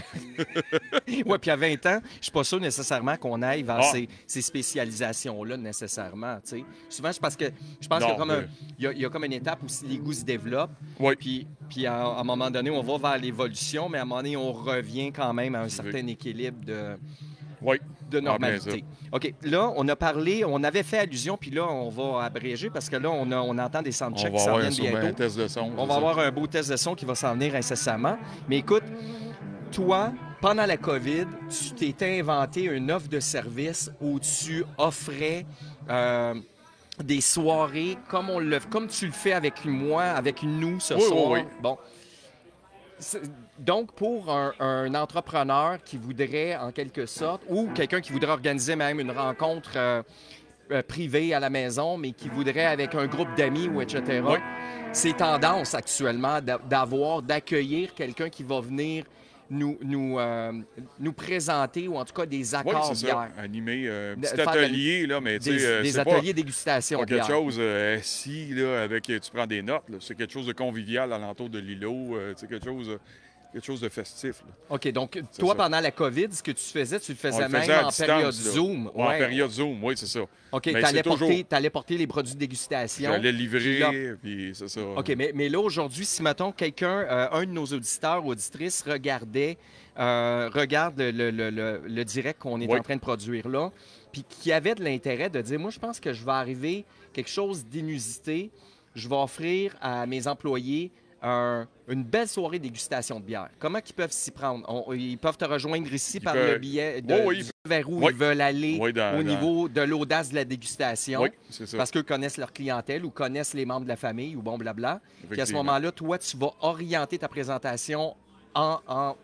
Oui, puis à 20 ans, je suis pas sûr nécessairement qu'on aille vers Ah. ces spécialisations-là nécessairement. Tu sais. Souvent, je pense qu'il y a Non, comme mais- il y a comme une étape où les goûts se développent. Oui. Puis à un moment donné, on va vers l'évolution, mais à un moment donné, on revient quand même à un C'est certain équilibre Oui. de Ah, normalité. OK, là, on a parlé, on avait fait allusion, puis là, on va abréger parce que là, on entend des On soundchecks va qui s'en avoir viennent sûrement un bientôt. test de son. On c'est va ça. avoir un beau test de son qui va s'en venir incessamment. Mais écoute, toi, pendant la COVID, tu t'es inventé une offre de service où tu offrais des soirées comme tu le fais avec moi, avec nous ce Oui, oui, soir. oui. Bon. Donc, pour un entrepreneur qui voudrait, en quelque sorte, ou quelqu'un qui voudrait organiser même une rencontre privée à la maison, mais qui voudrait avec un groupe d'amis ou etc., Oui. c'est tendance actuellement d'accueillir quelqu'un qui va venir nous présenter, ou en tout cas des Oui, accords c'est bières. ça. Animer un petit Faire atelier, là, mais tu sais, Des c'est ateliers dégustation pas de quelque bière. chose assis, là, avec, tu prends des notes, là. C'est quelque chose de convivial alentour de l'îlot, tu sais, quelque chose de festif, là. OK, donc toi, ça. pendant la COVID, ce que tu faisais, tu le On faisais le même faisait à en distance, période là. Zoom. En Ouais. période Zoom, oui, c'est ça. OK, Mais t'allais c'est toujours- porter les produits de dégustation. J'allais Puis là- livrer, puis c'est ça. OK, mais là, aujourd'hui, si, mettons, quelqu'un, un de nos auditeurs ou auditrices regarde le direct qu'on est Oui. en train de produire là, puis qui avait de l'intérêt de dire, moi, je pense que je vais arriver quelque chose d'inusité, je vais offrir à mes employés une belle soirée dégustation de bière. Comment ils peuvent s'y prendre? Ils peuvent te rejoindre ici par peuvent- le billet Oui, vers où oui. ils veulent aller Oui, au niveau de l'audace de la dégustation. Oui, c'est ça. Parce qu'eux connaissent leur clientèle ou connaissent les membres de la famille ou bon blabla. Puis à ce Effectivement. moment-là, toi, tu vas orienter ta présentation en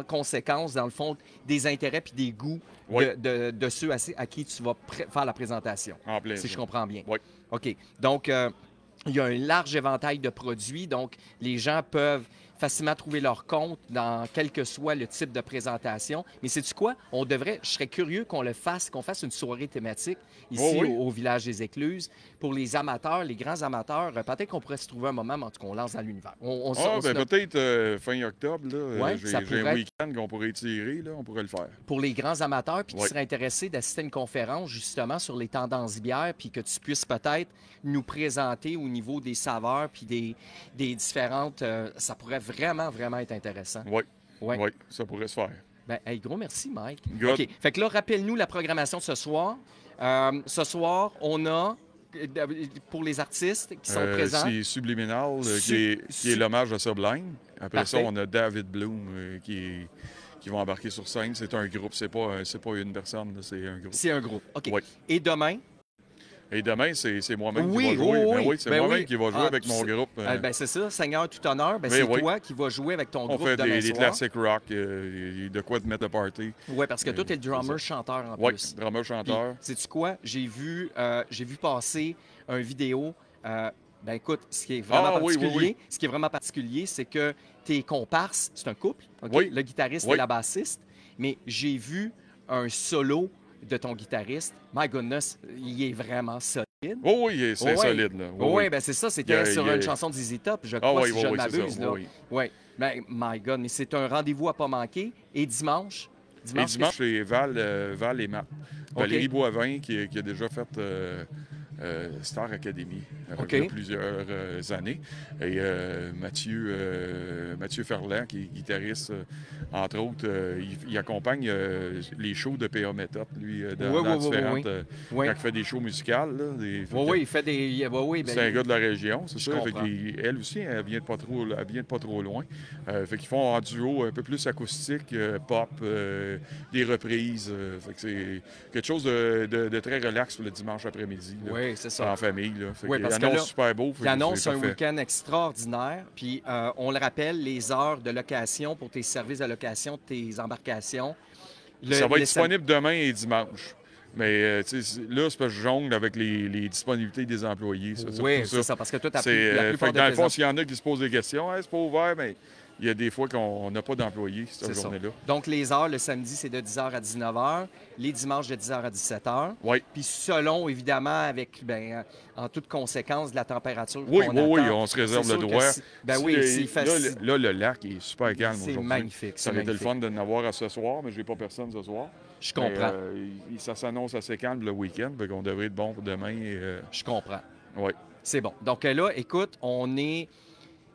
conséquence, dans le fond, des intérêts puis des goûts Oui. de ceux à qui tu vas faire la présentation. En plein Si je ça. comprends bien. Oui. OK. Donc, il y a un large éventail de produits. Donc, les gens peuvent facilement trouver leur compte dans quel que soit le type de présentation. Mais sais-tu quoi? Je serais curieux qu'on fasse une soirée thématique ici Oh oui. au Village des Écluses. Pour les amateurs, les grands amateurs, peut-être qu'on pourrait se trouver un moment, mais en tout cas, on lance dans l'univers. On se note. Peut-être fin octobre, là, Ouais, ça j'ai un pourrait week-end qu'on pourrait tirer, là, on pourrait le faire. Pour les grands amateurs, puis qui Oui. seraient intéressés d'assister à une conférence justement sur les tendances bières, puis que tu puisses peut-être nous présenter au niveau des saveurs, puis des différentes... ça pourrait vraiment, vraiment être intéressant. Oui, Ouais. oui, ça pourrait se faire. Ben, hey, gros merci, Mike. Good. OK. Fait que là, rappelle-nous la programmation de ce soir. Ce soir, on a, pour les artistes qui sont présents... C'est Subliminal, Su- qui est l'hommage à Sublime. Après Parfait. ça, on a David Bloom qui va embarquer sur scène. C'est un groupe, c'est pas une personne, là, c'est un groupe. C'est un groupe. OK. Oui. Et demain... Et demain, c'est moi-même Oui, qui va jouer. oui, Ben oui. oui, c'est Ben moi-même oui. qui va jouer Ah, avec mon groupe. ben c'est ça, Seigneur tout honneur, ben Oui, c'est oui. toi qui vas jouer avec ton On groupe fait demain des soir. classiques rock, de quoi te mettre à party. Oui, parce que toi, tu es le c'est drummer-chanteur en Oui, plus. drummer, chanteur. Sais-tu quoi? J'ai vu passer une vidéo. Ben écoute, ce qui est vraiment Ah, oui, oui, particulier, oui. ce qui est vraiment particulier, c'est que tes comparses, c'est un couple, OK? Oui. Le guitariste Oui. et la bassiste, mais j'ai vu un solo de ton guitariste. My goodness, il est vraiment solide. Oh oui, c'est Ouais. solide, là. Oui, ben c'est ça, c'était Il y a- sur il y a- une chanson de ZZ Top, je Ah crois, oui, si oui, je ne oui, c'est m'abuse. ça, Là. oui. Ouais. Ben, my God, mais c'est un rendez-vous à pas manquer. Et dimanche? Et dimanche, c'est Val et Matt. OK. Valérie Boivin qui a déjà fait Star Academy OK. il y a plusieurs années. Et Mathieu Ferland, qui est guitariste, entre autres, il accompagne les shows de PA Méthode, lui, dans Oui, oui, différentes... oui. Oui. Quand il fait des shows musicales. Là, Oui, oui, il fait des... Oui, ben, c'est un gars de la région, c'est je ça. comprends. Elle aussi, elle vient de pas trop loin. Fait qu'ils font en duo un peu plus acoustique, pop, des reprises. Fait que c'est quelque chose de très relax pour le dimanche après-midi. Là, Oui, c'est ça. en famille. Là. Fait Oui, qu'il parce que annonce là, super beau. Fait Il que annonce c'est un parfait. week-end extraordinaire. Puis, on le rappelle, les heures de location pour tes services de location de tes embarcations. Ça va le être disponible demain et dimanche. Mais tu sais, là, c'est parce que je jongle avec les disponibilités des employés. Ça, Oui, surtout c'est ça, parce que toi, tu as C'est, la fait plupart que dans le de fond, tes s'il y en a qui se posent des questions, hey, c'est pas ouvert, mais il y a des fois qu'on n'a pas d'employés cette C'est ça. journée-là. Donc, les heures, le samedi, c'est de 10h à 19h. Les dimanches, de 10h à 17h. Oui. Puis selon, évidemment, avec, ben, en toute conséquence de la température Oui, qu'on oui, attend. on se réserve C'est le sûr que droit. ben oui, s'il fait... Là, le lac est super calme C'est aujourd'hui. magnifique, Ça c'est aurait été le magnifique. fun de n'avoir à ce soir, mais je n'ai pas personne ce soir. Je comprends, Mais, ça s'annonce assez calme le week-end, donc on devrait être bon pour demain. je comprends. Oui. C'est bon. Donc là, écoute, on est...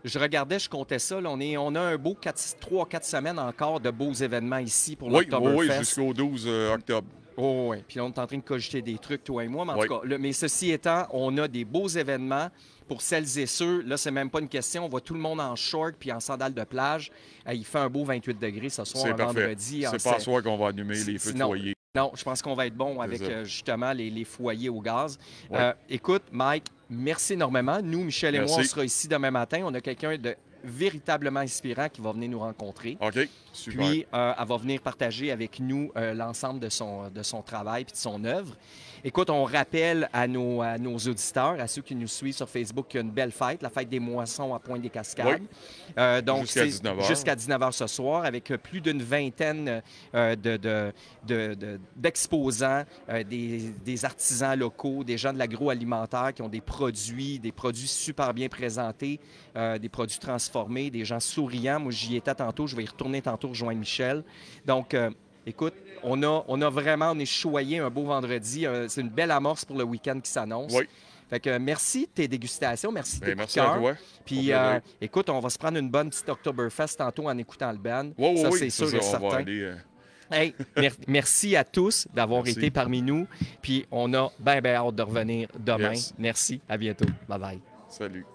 Je regardais, je comptais ça. Là, on a un beau 3-4 semaines encore de beaux événements ici pour Oui, l'Octoberfest. jusqu'au 12 octobre. Oh, oui. Puis là, on est en train de cogiter des trucs, toi et moi. Mais en Oui. tout cas, mais ceci étant, on a des beaux événements pour celles et ceux. Là, c'est même pas une question. On voit tout le monde en short puis en sandales de plage. Il fait un beau 28 degrés ce soir, C'est un parfait. vendredi. C'est pas à soir qu'on va allumer les feux de Non. foyer. Non, je pense qu'on va être bon avec C'est ça. justement les foyers au gaz. Ouais. Écoute, Mike, merci énormément. Nous, Michel et moi, on Merci. sera ici demain matin. On a quelqu'un de véritablement inspirant qui va venir nous rencontrer. OK, super. Puis, elle va venir partager avec nous l'ensemble de son travail et de son œuvre. Écoute, on rappelle à nos auditeurs, à ceux qui nous suivent sur Facebook, qu'il y a une belle fête, la fête des moissons à Pointe-des-Cascades. Donc, Jusqu'à c'est 19h. jusqu'à 19h ce soir, avec plus d'une vingtaine d'exposants, des artisans locaux, des gens de l'agroalimentaire qui ont des produits super bien présentés, des produits transformés, des gens souriants. Moi, j'y étais tantôt, je vais y retourner tantôt rejoindre Michel. Donc, écoute, on est choyé un beau vendredi. C'est une belle amorce pour le week-end qui s'annonce. Oui. Fait que merci de tes dégustations, merci de tes Merci coups de à cœur. toi. Puis, Au plaisir. écoute, on va se prendre une bonne petite Oktoberfest tantôt en écoutant le band. Oui, Ça, oui, c'est sûr ça, et on va certain. aller, Hey, merci à tous d'avoir Merci. été parmi nous. Puis, on a bien hâte de revenir demain. Yes. Merci. À bientôt. Bye-bye. Salut.